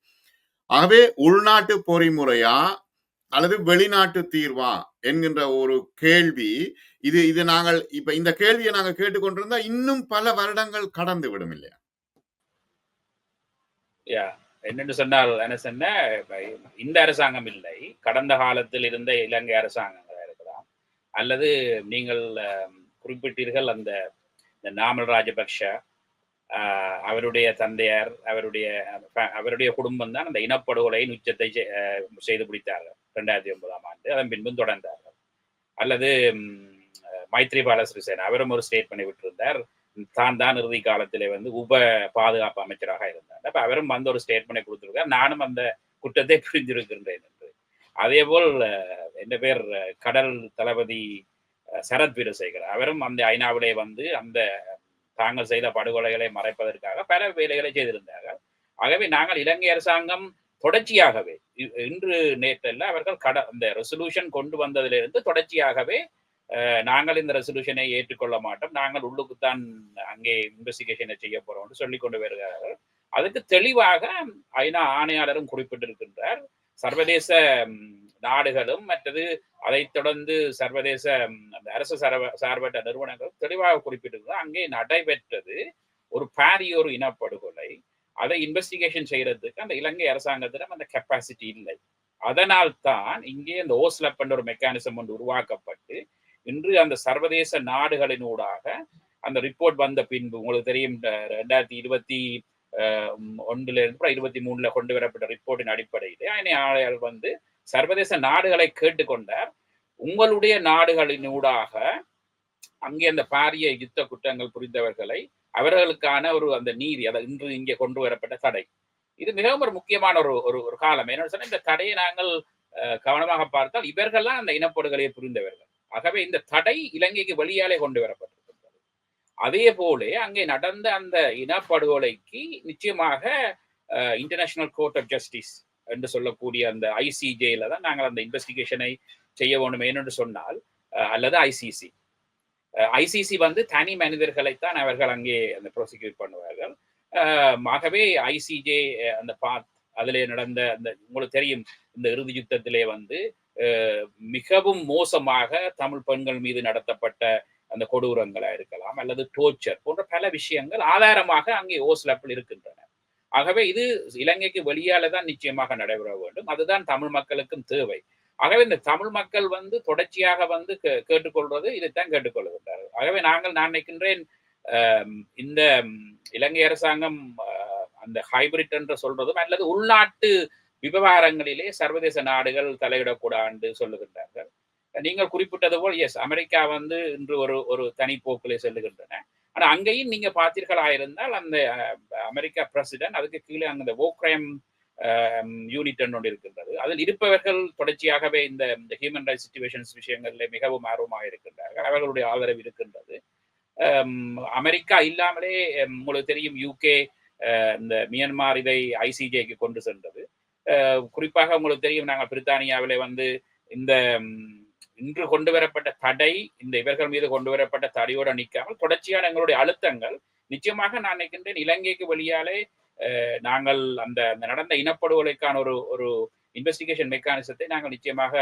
ஆகவே உள்நாட்டு பொறிமுறையா அல்லது வெளிநாட்டு தீர்வா என்கின்ற ஒரு கேள்வி இது நாங்கள் இப்ப இந்த கேள்வியை நாங்க கேட்டுக்கொண்டிருந்தா இன்னும் பல வருடங்கள் கடந்து விடும் இல்லையா? என்னென்று சொன்னால் என்ன சொன்ன, இந்த அரசாங்கம் இல்லை, கடந்த காலத்தில் இருந்த இலங்கை அரசாங்கங்களாக இருக்கலாம், அல்லது நீங்கள் குறிப்பிட்டீர்கள் அந்த நாமல் ராஜபக்ஷ அவருடைய தந்தையார் அவருடைய குடும்பம் தான் அந்த இனப்படுகொலையின் உச்சத்தை செய்து பிடித்தார்கள் 2009ஆம் ஆண்டு. அதன் பின்பும் தொடர்ந்தார்கள். அல்லது மைத்ரிபால சிறிசேனா அவரும் ஒரு ஸ்டேட் பண்ணி விட்டிருந்தார், தான் இறுதி காலத்திலே வந்து உப பாதுகாப்பு அமைச்சராக இருந்தார். அப்ப அவரும் வந்து ஒரு ஸ்டேட்மெண்ட் கொடுத்திருக்கார், நானும் அந்த குற்றத்தை புரிந்திருக்கின்றேன் என்று. அதே போல் என்ன பேர் கடல் தளபதி சரத் வீரசேகர் அவரும் அந்த ஐநாவிலே வந்து அந்த தாங்கள் செய்த படுகொலைகளை மறைப்பதற்காக பல வேலைகளை செய்திருந்தார்கள். ஆகவே நாங்கள் இலங்கை அரசாங்கம் தொடர்ச்சியாகவே இன்று நேற்றல்ல அவர்கள் அந்த ரெசல்யூஷன் கொண்டு வந்ததிலிருந்து தொடர்ச்சியாகவே நாங்கள் இந்த ரெசல்யூஷனை ஏற்றுக்கொள்ள மாட்டோம், நாங்கள் உள்ளுக்குத்தான் அங்கே இன்வெஸ்டிகேஷனை செய்ய போறோம் என்று சொல்லிக் கொண்டு வருகிறார்கள். அதுக்கு தெளிவாக ஐநா ஆணையாளரும் குறிப்பிட்டிருக்கின்றார். சர்வதேச நாடுகளும் மற்றது அதைத் தொடர்ந்து சர்வதேச அந்த அரசு சார்பற்ற நிறுவனங்களும் தெளிவாக குறிப்பிட்டிருக்கிறார். அங்கே நடைபெற்றது ஒரு பாரியோர் இனப்படுகொலை. அதை இன்வெஸ்டிகேஷன் செய்யறதுக்கு அந்த இலங்கை அரசாங்கத்திடம் அந்த கெப்பாசிட்டி இல்லை. அதனால் தான் இங்கே இந்த ஓஸ்லப் என்ற ஒரு மெக்கானிசம் ஒன்று உருவாக்கப்பட்டு இன்று அந்த சர்வதேச நாடுகளினூடாக அந்த ரிப்போர்ட் வந்த பின்பு உங்களுக்கு தெரியும் 2021 23 கொண்டு வரப்பட்ட ரிப்போர்ட்டின் அடிப்படையிலே ஆணையாளர் வந்து சர்வதேச நாடுகளை கேட்டுக்கொண்டார், உங்களுடைய நாடுகளினூடாக அங்கே அந்த பாரிய யுத்த குற்றங்கள் புரிந்தவர்களை அவர்களுக்கான ஒரு அந்த நீதி, அதை இன்று இங்கே கொண்டு வரப்பட்ட தடை, இது மிகவும் ஒரு முக்கியமான ஒரு காலம். என்னன்னு சொன்னா இந்த தடையை நாங்கள் கவனமாக பார்த்தால் இவர்கள்லாம் அந்த இனப்படுகொலையை புரிந்தவர்கள். ஆகவே இந்த தடை இலங்கைக்கு வெளியாலே கொண்டு வரப்பட்டிருக்கின்றது. அதே போல அங்கே நடந்த அந்த இனப்படுகொலைக்கு நிச்சயமாக இன்டர்நேஷனல் கோர்ட் ஆஃப் ஜஸ்டிஸ் என்று சொல்லக்கூடிய அந்த ICJல தான் நாங்கள் அந்த இன்வெஸ்டிகேஷனை செய்ய வேண்டும் என்று சொன்னால், அல்லது ICC வந்து தனி மனிதர்களைத்தான் அவர்கள் அங்கே அந்த ப்ரோசிக்யூட் பண்ணுவார்கள். ஆகவே ICJ அந்த அதிலே நடந்த அந்த உங்களுக்கு தெரியும் இந்த இறுதி யுத்தத்திலே வந்து மிகவும் மோசமாக தமிழ் பெண்கள் மீது நடத்தப்பட்ட அந்த கொடூரங்களா இருக்கலாம், அல்லது டோர்ச்சர் போன்ற பல விஷயங்கள் ஆதாரமாக அங்கே ஓஸ்லப்பில் இருக்கின்றன. ஆகவே இது இலங்கைக்கு வெளியால தான் நிச்சயமாக நடைபெற வேண்டும். அதுதான் தமிழ் மக்களுக்கும் தேவை. ஆகவே இந்த தமிழ் மக்கள் வந்து தொடர்ச்சியாக வந்து கேட்டுக்கொள்வது இதைத்தான் கேட்டுக்கொள்கின்றார்கள். ஆகவே நான் நினைக்கின்றேன் இந்த இலங்கை அரசாங்கம் அந்த ஹைபிரிட் என்று சொல்றதும் அல்லது உள்நாட்டு விவகாரங்களிலே சர்வதேச நாடுகள் தலையிடக்கூடாது சொல்லுகின்றார்கள். நீங்கள் குறிப்பிட்டது போல் எஸ், அமெரிக்கா வந்து இன்று ஒரு தனி போக்கிலே செல்லுகின்றன. ஆனா அங்கேயும் நீங்க பார்த்தீர்களா இருந்தால் அந்த அமெரிக்கா பிரசிடென்ட் அதுக்கு கீழே அந்த வோக்ரைம் யூனிட் ஒன்று இருக்கின்றது. அதில் இருப்பவர்கள் தொடர்ச்சியாகவே இந்த ஹியூமன் ரைட்ஸ் சிச்சுவேஷன்ஸ் விஷயங்களில் மிகவும் ஆர்வமாக இருக்கின்றார்கள். அவர்களுடைய ஆதரவு இருக்கின்றது. அமெரிக்கா இல்லாமலே உங்களுக்கு தெரியும் யூகே இந்த மியான்மார் இதை ஐசிஜேக்கு கொண்டு சென்றது. குறிப்பாக உங்களுக்கு தெரியும் நாங்கள் பிரித்தானியாவிலே வந்து இந்த இன்று கொண்டு வரப்பட்ட தடை இந்த இவர்கள் மீது கொண்டு வரப்பட்ட தடையோடு நிற்காமல் தொடர்ச்சியான எங்களுடைய அழுத்தங்கள் நிச்சயமாக நான் நினைக்கின்றேன் இலங்கைக்கு வெளியாலே நாங்கள் அந்த நடந்த இனப்படுகொலைக்கான ஒரு இன்வெஸ்டிகேஷன் மெக்கானிசத்தை நாங்கள் நிச்சயமாக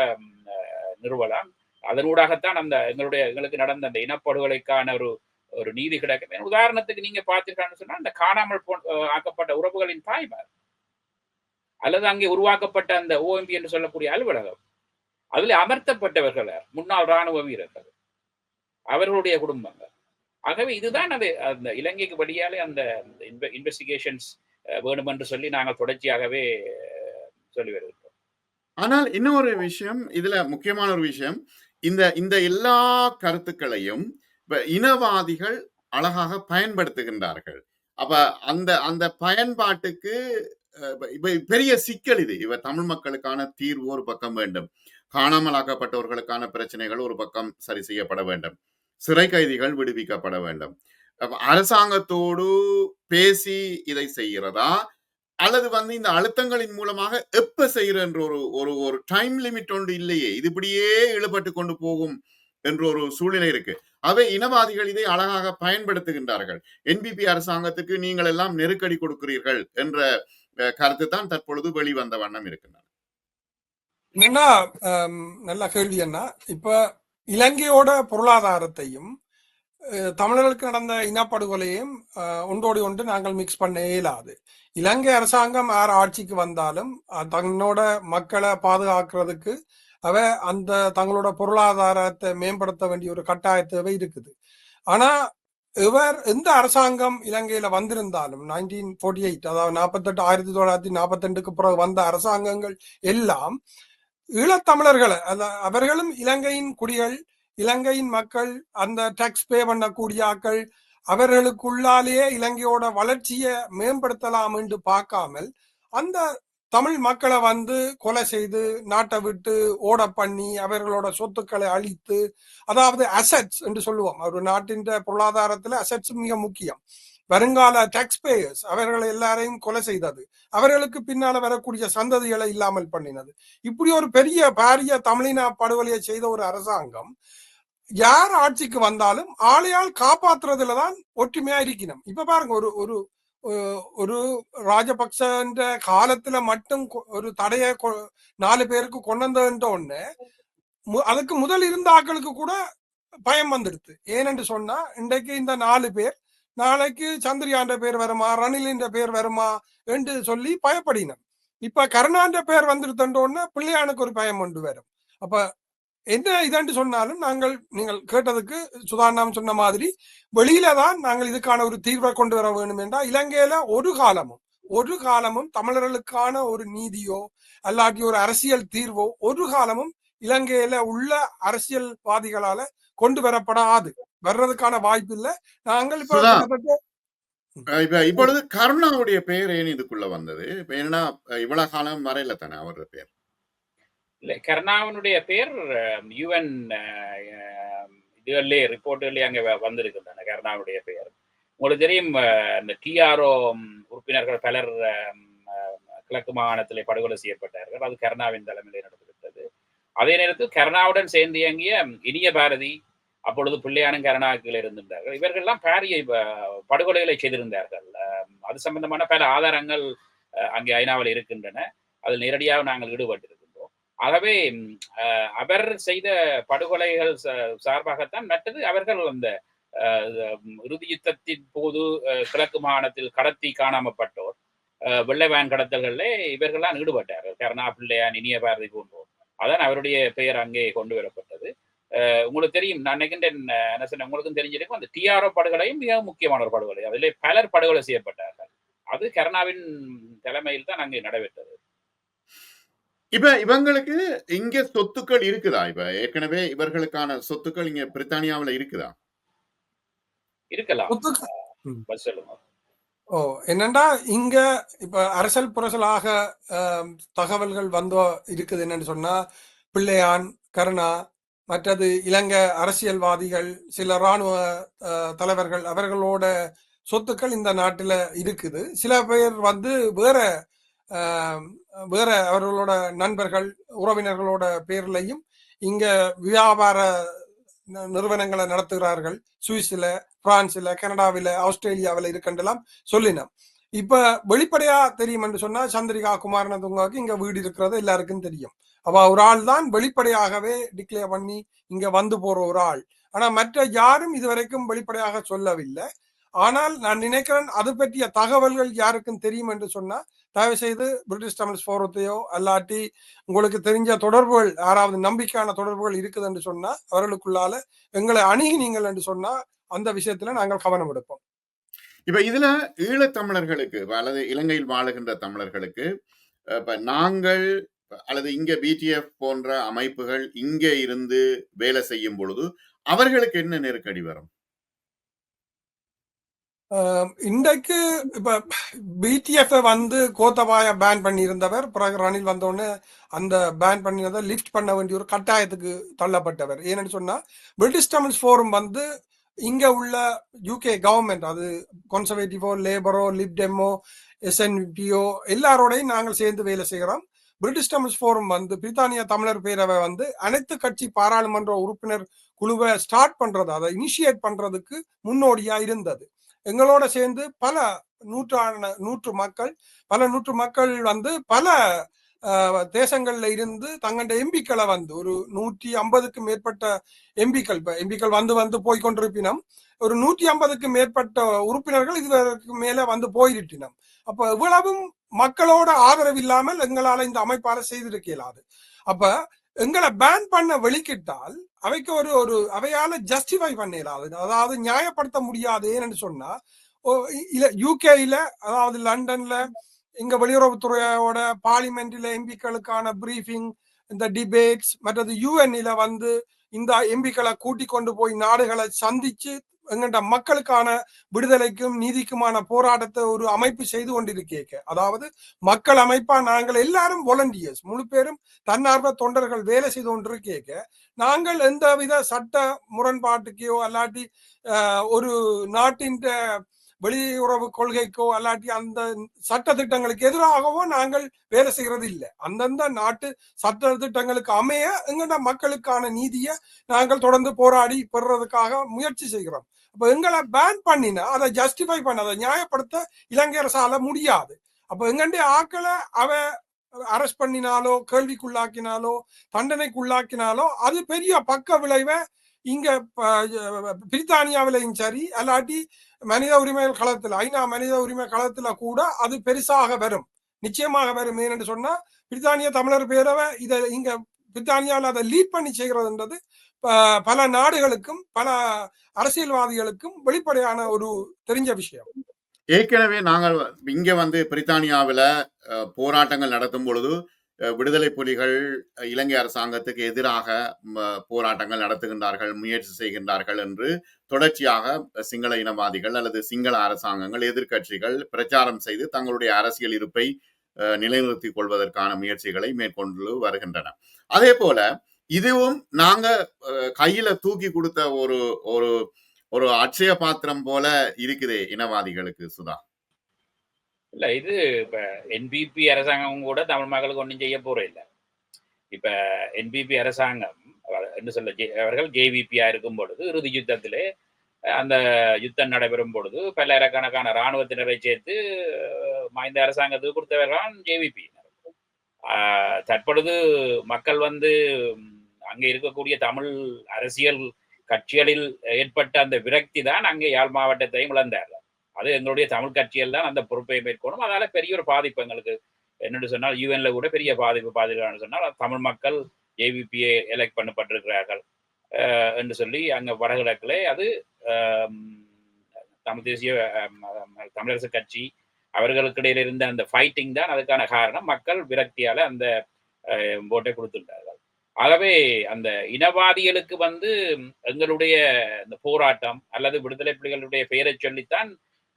நிறுவலாம். அதனூடாகத்தான் எங்களுக்கு நடந்த அந்த இனப்படுகொலைக்கான ஒரு நீதி கிடைக்கும். உதாரணத்துக்கு நீங்க பார்த்தீங்கன்னு சொன்னா அந்த காணாமல் ஆக்கப்பட்ட உறவுகளின் தாய்மார் அல்லது அங்கே உருவாக்கப்பட்ட அந்த ஓஎம்பி என்று சொல்லக்கூடிய அலுவலகம், அதில் அமர்த்தப்பட்டவர்கள் முன்னாள் இராணுவ வீரர்கள், அவர்களுடைய குடும்பங்கள். ஆகவே இதுதான் அந்த இலங்கைக்கு வெளியாலே அந்த இன்வெஸ்டிகேஷன்ஸ் வேணும் என்று சொல்லி நாங்கள் தொடர்ச்சியாகவே சொல்லி வருகிறோம். ஆனால் இன்னொரு விஷயம், இதுல முக்கியமான ஒரு விஷயம், இந்த எல்லா கருத்துக்களையும் இனவாதிகள் அழகாக பயன்படுத்துகின்றார்கள். அப்ப அந்த பயன்பாட்டுக்கு பெரிய சிக்கல் இது. தமிழ் மக்களுக்கான தீர்வு ஒரு பக்கம் வேண்டும், காணாமலாக்கப்பட்டவர்களுக்கான பிரச்சனைகள் ஒரு பக்கம் சரி செய்யப்பட வேண்டும், சிறை கைதிகள் விடுவிக்கப்பட வேண்டும். அரசாங்கத்தோடு பேசி இதை செய்கிறதா அல்லது வந்து இந்த அழுத்தங்களின் மூலமாக எப்ப செய்யற ஒரு டைம் லிமிட் ஒன்று இல்லையே, இது இப்படியே இழுபட்டு கொண்டு போகும் என்ற ஒரு சூழ்நிலை இருக்கு. அவை இனவாதிகள் இதை அழகாக பயன்படுத்துகின்றார்கள். என்பிபி அரசாங்கத்துக்கு நீங்கள் எல்லாம் நெருக்கடி கொடுக்கிறீர்கள் என்ற கருத்து தான் தற்பொழுது வெளிவந்த வண்ணம் இருக்கின்றன. நல்ல கேள்வி என்ன. இப்ப இலங்கையோட பொருளாதாரத்தையும் தமிழர்களுக்கு நடந்த இனப்படுகொலையும் ஒன்றோடு ஒன்று நாங்கள் மிக்ஸ் பண்ண இயலாது. இலங்கை அரசாங்கம் யார் ஆட்சிக்கு வந்தாலும் தன்னோட மக்களை பாதுகாக்கிறதுக்கு அந்த தங்களோட பொருளாதாரத்தை மேம்படுத்த வேண்டிய ஒரு கட்டாய தேவை இருக்குது. ஆனா எந்த அரசாங்கம் இலங்கையில வந்திருந்தாலும் 1948 அதாவது 1948 பிறகு வந்த அரசாங்கங்கள் எல்லாம் ஈழத்தமிழர்களை அவர்களும் இலங்கையின் குடிகள், இலங்கையின் மக்கள், அந்த டாக்ஸ் பே பண்ணக்கூடிய ஆக்கள், அவர்களுக்குள்ளாலேயே இலங்கையோட வளர்ச்சியை மேம்படுத்தலாம் என்று பார்க்காமல் அந்த தமிழ் மக்களை வந்து கொலை செய்து நாட்டை விட்டு ஓட பண்ணி அவர்களோட சொத்துக்களை அழித்து, அதாவது அசெட்ஸ் என்று சொல்லுவோம். ஒரு நாட்டின் பொருளாதாரத்துல அசெட்ஸ் மிக முக்கியம். வருங்கால டாக்ஸ் பேயர்ஸ் அவர்களை எல்லாரையும் கொலை செய்தது, அவர்களுக்கு பின்னால வரக்கூடிய சந்ததிகளை இல்லாமல் பண்ணினது. இப்படி ஒரு பாரிய தமிழின படுகொலையை செய்த ஒரு அரசாங்கம் யார் ஆட்சிக்கு வந்தாலும் ஆளையால் காப்பாற்றுறதுலதான் ஒற்றுமையா இருக்கணும். இப்ப பாருங்க, ஒரு ஒரு ராஜபக்ச காலத்துல மட்டும் ஒரு தடைய 4 பேருக்கு கொண்டு வந்தோன்னு அதுக்கு முதல் இருந்த ஆக்களுக்கு கூட பயம் வந்துடுது. ஏனென்று சொன்னா இன்றைக்கு இந்த 4 பேர் நாளைக்கு சந்திரியாண்ட பேர் வருமா, ரணிலின்ற பேர் வருமா என்று சொல்லி பயப்படினோம். இப்ப கருணாண்ட பேர் வந்துடுத்தோன்னு பிள்ளையானுக்கு ஒரு பயம் கொண்டு வரும். அப்ப என்ன இதன்று சொன்னாலும் நீங்கள் கேட்டதுக்கு சுதாரணம் சொன்ன மாதிரி வெளியில தான் நாங்கள் இதுக்கான ஒரு தீர்வை கொண்டு வர வேண்டும் என்றால் இலங்கையில ஒரு காலமும் தமிழர்களுக்கான ஒரு நீதியோ அல்லாட்டி ஒரு அரசியல் தீர்வோ ஒரு காலமும் இலங்கையில உள்ள அரசியல்வாதிகளால கொண்டு வரப்படாது, வர்றதுக்கான வாய்ப்பு இல்லை. நாங்கள் இப்பொழுது கருணாவுடைய பெயர் ஏன் இதுக்குள்ள வந்தது? ஏன்னா இவ்வளவு காலம் வரையில தானே அவருடைய பேர் இல்லை, கருணாவினுடைய பேர் யுஎன் இதுகளிலே ரிப்போர்ட்டுகளே அங்கே வந்திருக்கின்றன. கருணாவுடைய பெயர் உங்களுக்கு தெரியும். இந்த டிஆர்ஓ உறுப்பினர்கள் பலர் கிழக்கு மாகாணத்திலே படுகொலை செய்யப்பட்டார்கள். அது கருணாவின் தலைமையிலே நடந்திருக்கிறது. அதே நேரத்தில் கருணாவுடன் சேர்ந்து இயங்கிய இனிய பாரதி, அப்பொழுது பிள்ளையானும் கருணாவுக்கு இருந்திருந்தார்கள். இவர்கள்லாம் பாரிய படுகொலைகளை செய்திருந்தார்கள். அது சம்பந்தமான பல ஆதாரங்கள் அங்கே ஐநாவில் இருக்கின்றன. அதில் நேரடியாக நாங்கள் ஈடுபட்டிருக்கிறோம். ஆகவே அவர் செய்த படுகொலைகள் சார்பாகத்தான் மற்றது அவர்கள் அந்த இறுதி யுத்தத்தின் போது கிழக்கு மாகாணத்தில் கடத்தி காணாமப்பட்டோர் வெள்ளை வேன் கடத்தல்களில் இவர்கள்லாம் ஈடுபட்டார்கள். கருணா, பிள்ளையான், இனிய பாரதி போன்றோர். அதான் அவருடைய பெயர் அங்கே கொண்டு வரப்பட்டது. உங்களுக்கு தெரியும், நான் நினைக்கின்றேன், என்ன சொன்ன உங்களுக்கும் தெரிஞ்சிருக்கும், அந்த டிஆர்ஓ படுகொலையும் மிக முக்கியமான ஒரு படுகொலை. அதிலே பலர் படுகொலை செய்யப்பட்டார்கள். அது கருணாவின் தலைமையில் தான் அங்கே நடைபெற்றது. இப்ப இவங்களுக்கு இங்க சொத்துக்கள் இருக்குதா? இப்ப ஏற்கனவே இவர்களுக்கான சொத்துக்கள் இங்க பிரித்தானியாவுல இருக்குதா? இருக்கலாம். ம். பஸ் சொல்லுங்க. ஓ என்னண்டா இங்க இப்ப அரசல் புரசலாக தகவல்கள் வந்தோ இருக்குது. என்னன்னு சொன்னா பிள்ளையான், கருணா, மற்றது இலங்கை அரசியல்வாதிகள், சில இராணுவ தலைவர்கள் அவர்களோட சொத்துக்கள் இந்த நாட்டுல இருக்குது. சில பேர் வந்து வேற வேற அவர்களோட நண்பர்கள், உறவினர்களோட பேர்லையும் இங்க வியாபார நிறுவனங்களை நடத்துகிறார்கள். சுவிஸ்ல, பிரான்ஸ்ல, கனடாவில, ஆஸ்திரேலியாவில இருக்கண்டெல்லாம் சொல்லினோம். இப்ப வெளிப்படையா தெரியும் என்று சொன்னா சந்திரிகா குமாரனதுங்காவுக்கு இங்க வீடு இருக்கிறது எல்லாருக்கும் தெரியும். அவ ஒரு ஆள் தான் வெளிப்படையாகவே டிக்ளேர் பண்ணி இங்க வந்து போற ஒரு ஆள். ஆனா மற்ற யாரும் இதுவரைக்கும் வெளிப்படையாக சொல்லவில்லை. ஆனால் நான் நினைக்கிறேன் அது பற்றிய தகவல்கள் யாருக்கும் தெரியும் என்று சொன்னா தயவு செய்து பிரிட்டிஷ் தமிழ் ஃபோரத்தையோ அல்லாட்டி உங்களுக்கு தெரிஞ்ச தொடர்புகள், யாராவது நம்பிக்கையான தொடர்புகள் இருக்குது என்று சொன்னா அவர்களுக்குள்ளால எங்களை அணுகினீங்கள் என்று சொன்னா அந்த விஷயத்துல நாங்கள் கவனம் எடுப்போம். இப்ப இதுல ஈழத்தமிழர்களுக்கு அல்லது இலங்கையில் வாழுகின்ற தமிழர்களுக்கு இப்ப நாங்கள் அல்லது இங்க பிடிஎஃப் போன்ற அமைப்புகள் இங்க இருந்து வேலை செய்யும் பொழுது அவர்களுக்கு என்ன நெருக்கடி வரும்? இன்றைக்கு இப்ப பிடிஎஃப் வந்து கோத்தபாய பேன் பண்ணியிருந்தவர். பிறகு ரணில் வந்தோடனே அந்த பேன் பண்ணினதை லிஃப்ட் பண்ண வேண்டிய ஒரு கட்டாயத்துக்கு தள்ளப்பட்டவர். ஏன்னு சொன்னா பிரிட்டிஷ் தமிழ் ஃபோரம் வந்து இங்க உள்ள யூகே கவர்மெண்ட், அது கன்சர்வேட்டிவோ, லேபரோ, லிப்டெமோ, எஸ்என்பிஓ எல்லாரோடையும் நாங்கள் சேர்ந்து வேலை செய்கிறோம். பிரிட்டிஷ் தமிழ் ஃபோரம் வந்து பிரித்தானியா தமிழர் பேரவை வந்து அனைத்து கட்சி பாராளுமன்ற உறுப்பினர் குழுவை ஸ்டார்ட் பண்றது, அதை இனிஷியேட் பண்றதுக்கு முன்னோடியா இருந்தது. எங்களோட சேர்ந்து பல நூற்று மக்கள் வந்து பல தேசங்கள்ல இருந்து தங்கண்ட எம்பிக்களை வந்து ஒரு 150க்கும் மேற்பட்ட எம்பிக்கள் வந்து போய்கொண்டிருப்பினம். ஒரு 150க்கும் மேற்பட்ட உறுப்பினர்கள் இதுவரைக்கு மேல வந்து போயிருட்டினம். அப்ப இவ்வளவும் மக்களோட ஆதரவு இல்லாமல் எங்களால இந்த அமைப்பால செய்திருக்க இயலாது. அப்ப எங்களை பேன் பண்ண வெளிக்கிட்டால் அவைக்கு ஒரு அவையால ஜஸ்டிஃபை பண்ண இயலாது, அதாவது நியாயப்படுத்த முடியாது. ஏன்னு சொன்னா யூகேல, அதாவது லண்டன்ல இங்க வெளியுறவுத்துறையோட பார்லிமெண்ட்ல எம்பிக்களுக்கான பிரீஃபிங், இந்த டிபேட்ஸ், மற்றது யூஎன்ல வந்து இந்த எம்பிக்களை கூட்டிக் கொண்டு போய் நாடுகளை சந்திச்சு எங்கள்ட மக்களுக்கான விடுதலைக்கும் நீதிக்குமான போராட்டத்தை ஒரு அமைப்பு செய்து கொண்டிருக்கேக்க, அதாவது மக்கள் அமைப்பா நாங்கள் எல்லாரும் வாலண்டியர்ஸ், முழு பேரும் தன்னார்வ தொண்டர்கள் வேலை செய்து கொண்டிருக்கேக்க, நாங்கள் எந்தவித சட்ட முரண்பாட்டுக்கோ அல்லாட்டி ஒரு நாட்டின் வெளியுறவு கொள்கைக்கோ அல்லாட்டி அந்த சட்ட திட்டங்களுக்கு எதிராகவோ நாங்கள் வேலை செய்கிறது இல்லை. அந்தந்த நாட்டு சட்ட திட்டங்களுக்கு அமைய எங்கட மக்களுக்கான நீதியை நாங்கள் தொடர்ந்து போராடி பெறுறதுக்காக முயற்சி செய்கிறோம். அப்ப எங்களை பேன் பண்ணினா அதை ஜஸ்டிஃபை பண்ண, அதை நியாயப்படுத்த இலங்கை அரசால முடியாது. அப்ப எங்கண்டே ஆக்களை அவ அரெஸ்ட் பண்ணினாலோ, கேள்விக்குள்ளாக்கினாலோ, தண்டனைக்குள்ளாக்கினாலோ அது பெரிய பக்க விளைவை இங்க பிரித்தானியாவிலையும் சரி அல்லாட்டி மனித உரிமைகள் களத்துல, ஐநா மனித உரிமை களத்துல கூட அது பெருசாக வரும், நிச்சயமாக வரும். ஏன்னு சொன்னா பிரித்தானிய தமிழர் பேரவை இதை இங்க பிரித்தானியாவில் அதை லீட் பண்ணி செய்கிறதுன்றது பல நாடுகளுக்கும் பல அரசியல்வாதிகளுக்கும் வெளிப்படையான ஒரு தெரிஞ்ச விஷயம். ஏற்கனவே நாங்கள் இங்க வந்து பிரித்தானியாவில் போராட்டங்கள் நடத்தும் பொழுது விடுதலை புலிகள் இலங்கை அரசாங்கத்துக்கு எதிராக போராட்டங்கள் நடத்துகின்றார்கள், முயற்சி செய்கின்றார்கள் என்று தொடர்ச்சியாக சிங்கள இனவாதிகள் அல்லது சிங்கள அரசாங்கங்கள், எதிர்கட்சிகள் பிரச்சாரம் செய்து தங்களுடைய அரசியல் இருப்பை நிலைநிறுத்திக் கொள்வதற்கான முயற்சிகளை மேற்கொண்டு வருகின்றன. அதே போல இதுவும் நாங்க கையில தூக்கி கொடுத்த ஒரு ஒரு ஒரு அட்சய பாத்திரம் போல இருக்குதே இனவாதிகளுக்கு. சுதா, இல்ல இது இப்ப என்பிபி அரசாங்கம் கூட தமிழ் மக்களுக்கு ஒன்றும் செய்ய போற இல்லை. இப்ப என்பிபி அரசாங்கம் என்ன சொல்ல, அவர்கள் ஜேவிபியா இருக்கும் பொழுது இறுதி யுத்தத்திலே அந்த யுத்தம் நடைபெறும் பொழுது பல்லாயிரக்கணக்கான இராணுவத்தினரை சேர்த்து இந்த அரசாங்கத்துக்கு கொடுத்தவர்கள் ஜேவிபி. தற்பொழுது மக்கள் வந்து அங்கே இருக்கக்கூடிய தமிழ் அரசியல் கட்சிகளில் ஏற்பட்ட அந்த விரக்தி தான் அங்கே யாழ் மாவட்டத்தையும் இழந்தார்கள். அது எங்களுடைய தமிழ் கட்சிகள் தான் அந்த பொறுப்பை மேற்கொள்ளும். அதனால பெரிய ஒரு பாதிப்பு எங்களுக்கு என்னென்னு சொன்னால் யூஎன்ல கூட பெரிய பாதிப்பு சொன்னால் தமிழ் மக்கள் ஜேவிபியை எலெக்ட் பண்ணப்பட்டிருக்கிறார்கள் என்று சொல்லி அங்கே வடகிழக்கில் அது தமிழ் தேசிய தமிழரசு கட்சி அவர்களுக்கு இடையில இருந்த அந்த ஃபைட்டிங் தான் அதுக்கான காரணம். மக்கள் விரக்தியால் அந்த ஓட்டை கொடுத்துட்டார்கள். ஆகவே அந்த இனவாதிகளுக்கு எங்களுடைய இந்த போராட்டம் அல்லது விடுதலை புலிகளுடைய பெயரை சொல்லித்தான்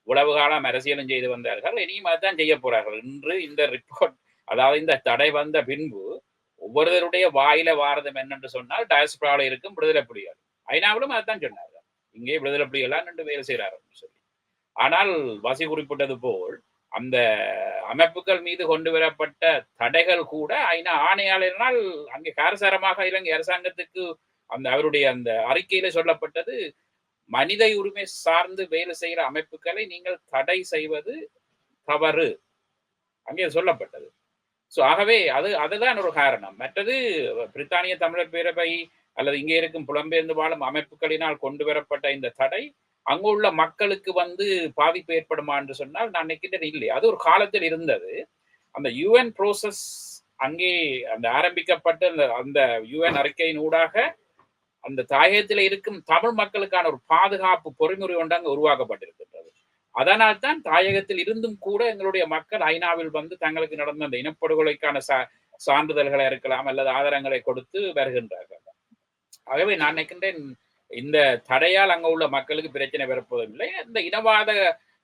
உளவு காலம் அரசியலும் செய்து வந்தார்கள். இனியும் அதுதான் செய்ய போறார்கள். இன்று இந்த ரிப்போர்ட், அதாவது இந்த தடை வந்த பின்பு ஒவ்வொருவருடைய வாயில வாரதம் என்னென்று சொன்னால் டயஸ்பராவில் இருக்கும் விடுதலை புலிகள். ஐநாவிலும் அதுதான் சொன்னார்கள், இங்கே விடுதலை புலிகளாம் நின்று வேலை செய்கிறார்கள் சொல்லி. ஆனால் வாசி குறிப்பிட்டது போல் அந்த அமைப்புகள் மீது கொண்டு வரப்பட்ட தடைகள் கூட ஐநா ஆணையாளரினால் அங்கே காரசாரமாக இலங்கை அரசாங்கத்துக்கு அவருடைய அந்த அறிக்கையில சொல்லப்பட்டது, மனித உரிமை சார்ந்து வேலை செய்கிற அமைப்புகளை நீங்கள் தடை செய்வது தவறு, அங்கே சொல்லப்பட்டது. ஸோ ஆகவே அதுதான் ஒரு காரணம். மற்றது பிரித்தானிய தமிழர் பேரவை அல்லது இங்கே இருக்கும் புலம்பெயர்ந்து வாழும் அமைப்புகளினால் கொண்டு வரப்பட்ட இந்த தடை அங்குள்ள மக்களுக்கு பாதிப்பு ஏற்படுமா என்று சொன்னால் நான் நினைக்கின்றேன் இல்லை. அது ஒரு காலத்தில் இருந்தது. அந்த யுஎன் ப்ரோசஸ் அங்கே ஆரம்பிக்கப்பட்ட அந்த யுஎன் அறிக்கையின் ஊடாக அந்த தாயகத்தில் இருக்கும் தமிழ் மக்களுக்கான ஒரு பாதுகாப்பு பொறிமுறை ஒன்று அங்கே உருவாக்கப்பட்டிருக்கின்றது. அதனால் தான் தாயகத்தில் இருந்தும் கூட எங்களுடைய மக்கள் ஐநாவில் தங்களுக்கு நடந்த அந்த இனப்படுகொலைக்கான சான்றிதழ்களை இருக்கலாம் அல்லது ஆதாரங்களை கொடுத்து வருகின்றார்கள். ஆகவே நான் நினைக்கின்றேன் இந்த தடையால் அங்க உள்ள மக்களுக்கு பிரச்சனை வரப்போவதில்லை. இந்த இனவாத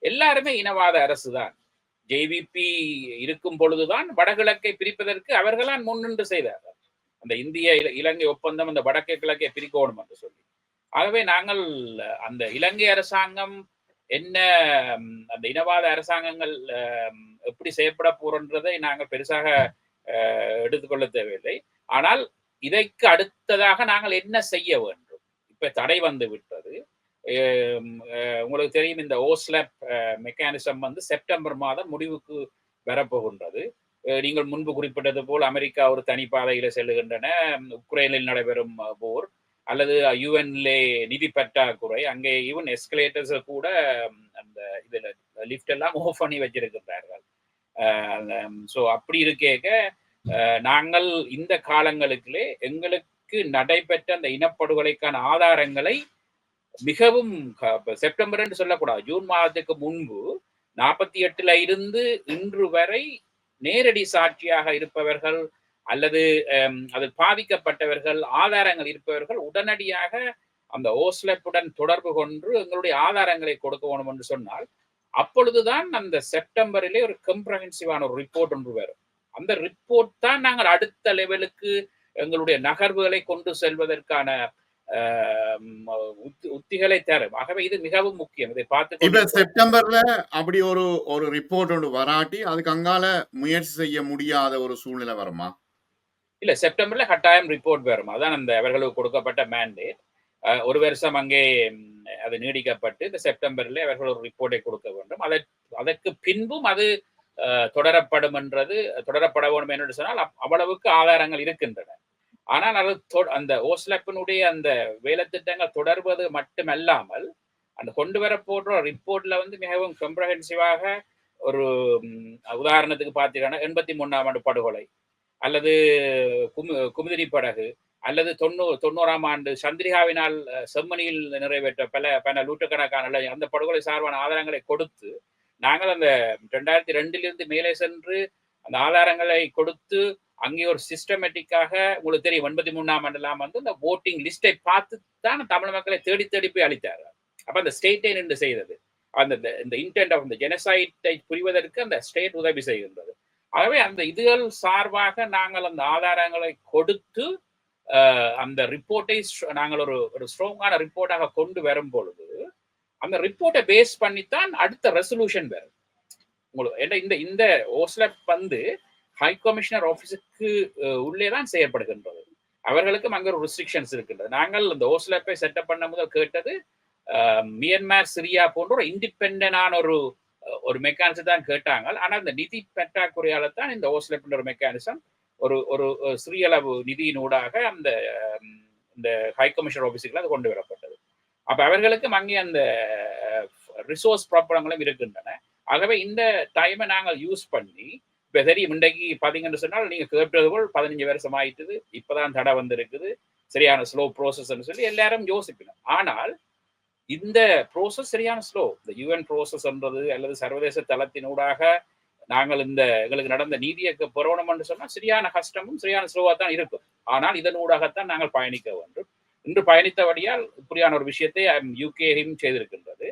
எல்லாருமே இனவாத அரசு தான். ஜேவிபி இருக்கும் பொழுதுதான் வடகிழக்கை பிரிப்பதற்கு அவர்களால் முன்னின்று செய்தார்கள். அந்த இந்திய இலங்கை ஒப்பந்தம் அந்த வடக்கு கிழக்கை பிரிக்கணும் என்று சொல்லி. ஆகவே நாங்கள் அந்த இலங்கை அரசாங்கம் என்ன அந்த இனவாத அரசாங்கங்கள் எப்படி செயற்பட போறன்றதை நாங்கள் பெருசாக எடுத்துக்கொள்ள தேவையில்லை. ஆனால் இதற்கு அடுத்ததாக நாங்கள் என்ன செய்ய வேண்டும்? இப்ப தடை விட்டது. உங்களுக்கு தெரியும், இந்த ஓஸ்லப் மெக்கானிசம் செப்டம்பர் மாதம் முடிவுக்கு வரப்போகின்றது. நீங்கள் முன்பு குறிப்பிட்டது போல் அமெரிக்கா ஒரு தனிப்பாதையில செல்லுகின்றன. உக்ரைனில் நடைபெறும் போர் அல்லது யுஎன்லே நிதி பற்றாக்குறை, அங்கே ஈவன் எஸ்கலேட்டர்ஸ் கூட அந்த இதுல லிஃப்ட் எல்லாம் ஆஃப் பண்ணி வச்சிருக்கிறார்கள். ஸோ அப்படி இருக்கேக்க நாங்கள் இந்த காலங்களுக்குள்ளே எங்களுக்கு நடைபெற்ற அந்த இனப்படுகொலைக்கான ஆதாரங்களை மிகவும் செப்டம்பர் என்று சொல்லக்கூடாது, ஜூன் மாதத்துக்கு முன்பு 48 இருந்து இன்று வரை நேரடி சாட்சியாக இருப்பவர்கள் அல்லது அதில் பாதிக்கப்பட்டவர்கள் ஆதாரங்கள் இருப்பவர்கள் உடனடியாக அந்த ஓஸ்லப்புடன் தொடர்பு கொண்டு எங்களுடைய ஆதாரங்களை கொடுக்க வேண்டும் என்று சொன்னால் அப்பொழுதுதான் அந்த செப்டம்பரிலே ஒரு கம்ப்ரஹென்சிவான ஒரு ரிப்போர்ட் ஒன்று வரும். அந்த ரிப்போர்ட் தான் நாங்கள் அடுத்த லெவலுக்கு எங்களுடைய நகர்வுகளை கொண்டு செல்வதற்கான உத்திகளை தரும். ஆகவே இது மிகவும் முக்கியம். இதை பார்த்து இப்ப செப்டம்பர்ல அப்படி ஒரு ரிப்போர்ட் ஒன்று வராட்டி அதுக்கு அங்கால முயற்சி செய்ய முடியாத ஒரு சூழ்நிலை வருமா? இல்ல, செப்டம்பர்ல கட்டாயம் ரிப்போர்ட் வரும். அதான் அந்த அவர்களுக்கு கொடுக்கப்பட்ட மேண்டேட். ஒரு வருஷம் அங்கே அது நீடிக்கப்பட்டு இந்த செப்டம்பர்ல அவர்கள் ஒரு ரிப்போர்ட்டை கொடுக்க வேண்டும். அதற்கு பின்பும் அது தொடரப்பட வேண்டும் என்று சொன்னால் அவ்வளவுக்கு ஆதாரங்கள் இருக்கின்றன. ஆனால் அது அந்த ஓஸ்லப்பினுடைய அந்த வேலை திட்டங்கள் தொடர்வது மட்டுமல்லாமல் அந்த கொண்டு வர போன்ற ரிப்போர்ட்ல மிகவும் கம்ப்ரஹென்சிவாக ஒரு உதாரணத்துக்கு பார்த்தீங்கன்னா 83ஆம் ஆண்டு படுகொலை அல்லது குமுதினி படகு அல்லது 90ஆம் ஆண்டு சந்திரிகாவினால் செம்மணியில் நிறைவேற்ற பல நூற்றுக்கணக்கான அந்த படுகொலை சார்பான ஆதாரங்களை கொடுத்து நாங்கள் அந்த 2002 மேலே சென்று அந்த ஆதாரங்களை கொடுத்து அங்கே ஒரு சிஸ்டமேட்டிக்காக உங்களுக்கு தெரியும் 83ஆம் ஆண்டுலாம் இந்த ஓட்டிங் லிஸ்டை பார்த்து தான் தமிழ் மக்களை தேடி தேடி போய் அளித்தார்கள். அப்ப அந்த ஸ்டேட்டை நின்று செய்தது அந்த இன்டென்ட் ஆஃப் இந்த ஜெனசைட்டை புரிவதற்கு அந்த ஸ்டேட் உதவி செய்கின்றது. ஆகவே அந்த இதுகள் சார்பாக நாங்கள் அந்த ஆதாரங்களை கொடுத்து அந்த ரிப்போர்ட்டை நாங்கள் ஒரு ஸ்ட்ராங்கான ரிப்போர்ட்டாக கொண்டு வரும் பொழுது அந்த ரிப்போர்ட்டை பேஸ் பண்ணித்தான் அடுத்த ரெசல்யூஷன் வரும். உங்களுக்கு இந்த ஓஸ்லப் ஹை கமிஷனர் ஆபீஸுக்கு உள்ளேதான் செயற்படுகின்றது. அவர்களுக்கும் அங்க ஒரு ரெஸ்ட்ரிக்ஷன்ஸ் இருக்கின்றது. நாங்கள் இந்த ஓஸ்லப்பை செட்டப் பண்ண முதல் கேட்டது மியன்மார், சிரியா போன்ற ஒரு இண்டிபெண்டான ஒரு மெக்கானிசம் தான் கேட்டாங்க. ஆனால் இந்த நிதி பற்றாக்குறையால தான் இந்த ஓஸ்லப் ஒரு மெக்கானிசம் ஒரு சிறியளவு நிதியினூடாக இந்த ஹை கமிஷனர் ஆபீஸுக்கு அது கொண்டு வரப்பட்டது. அப்ப அவர்களுக்கும் அங்கே அந்த ரிசோர்ஸ் ப்ராப்ளங்களும் இருக்கின்றன. ஆகவே இந்த டைமை நாங்கள் யூஸ் பண்ணி இப்ப தெரியும் இன்றைக்கு பாத்தீங்கன்னு சொன்னால் நீங்க கேட்டது போல் 15 வருஷம் ஆயிட்டுது, இப்பதான் தடை வந்திருக்குது, சரியான ஸ்லோ ப்ரோசஸ்ன்னு சொல்லி எல்லாரும் யோசிக்கணும். ஆனால் இந்த ப்ரோசஸ் சரியான ஸ்லோ. இந்த யுஎன் ப்ரோசஸ்ன்றது அல்லது சர்வதேச தளத்தினூடாக நாங்கள் இந்த எங்களுக்கு நடந்த நீதியை பெறணும்னு சொன்னா சரியான கஷ்டமும் சரியான ஸ்லோவா தான் இருக்கும். ஆனால் இதனூடாகத்தான் நாங்கள் பயணிக்க வேண்டும். இன்று பயணித்தபடியால் இப்படியான ஒரு விஷயத்தை யூகேயும் செய்திருக்கின்றது.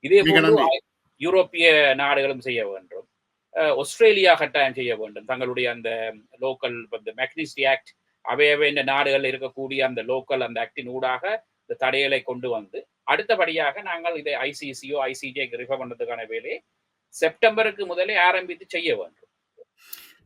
இதே மிக போன்று நன்றி. யூரோப்பிய நாடுகளும் செய்ய வேண்டும். ஆஸ்திரேலியா கட்டாயம் செய்ய வேண்டும். தங்களுடைய அந்த லோக்கல் இந்த மெக்னிஸ்டி ஆக்ட் அவையவை இந்த நாடுகளில் இருக்கக்கூடிய அந்த லோக்கல் அந்த ஆக்டின் ஊடாக இந்த தடைகளை கொண்டு வந்து அடுத்தபடியாக நாங்கள் இதை ஐசிசியோ ஐசிஜேக்கு ரிஃபர் பண்ணுறதுக்கான வேலையை செப்டம்பருக்கு முதலே ஆரம்பித்து செய்ய வேண்டும்.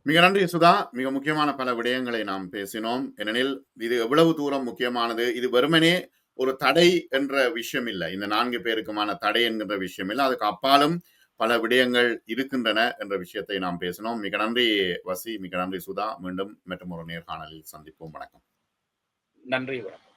மிக நன்றி சுதா. மிக முக்கியமான பல விடயங்களை நாம் பேசினோம். ஏனெனில் இது எவ்வளவு தூரம் முக்கியமானது. இது வெறுமனே ஒரு தடை என்ற விஷயம் இல்லை. இந்த 4 பேருக்குமான தடை என்கின்ற விஷயம் இல்லை. அதுக்கு அப்பாலும் பல விடயங்கள் இருக்கின்றன என்ற விஷயத்தை நாம் பேசினோம். மிக நன்றி வசி, மிக நன்றி சுதா. மீண்டும் மற்றும் ஒரு நேர்காணலில் சந்திப்போம். வணக்கம். நன்றி, வணக்கம்.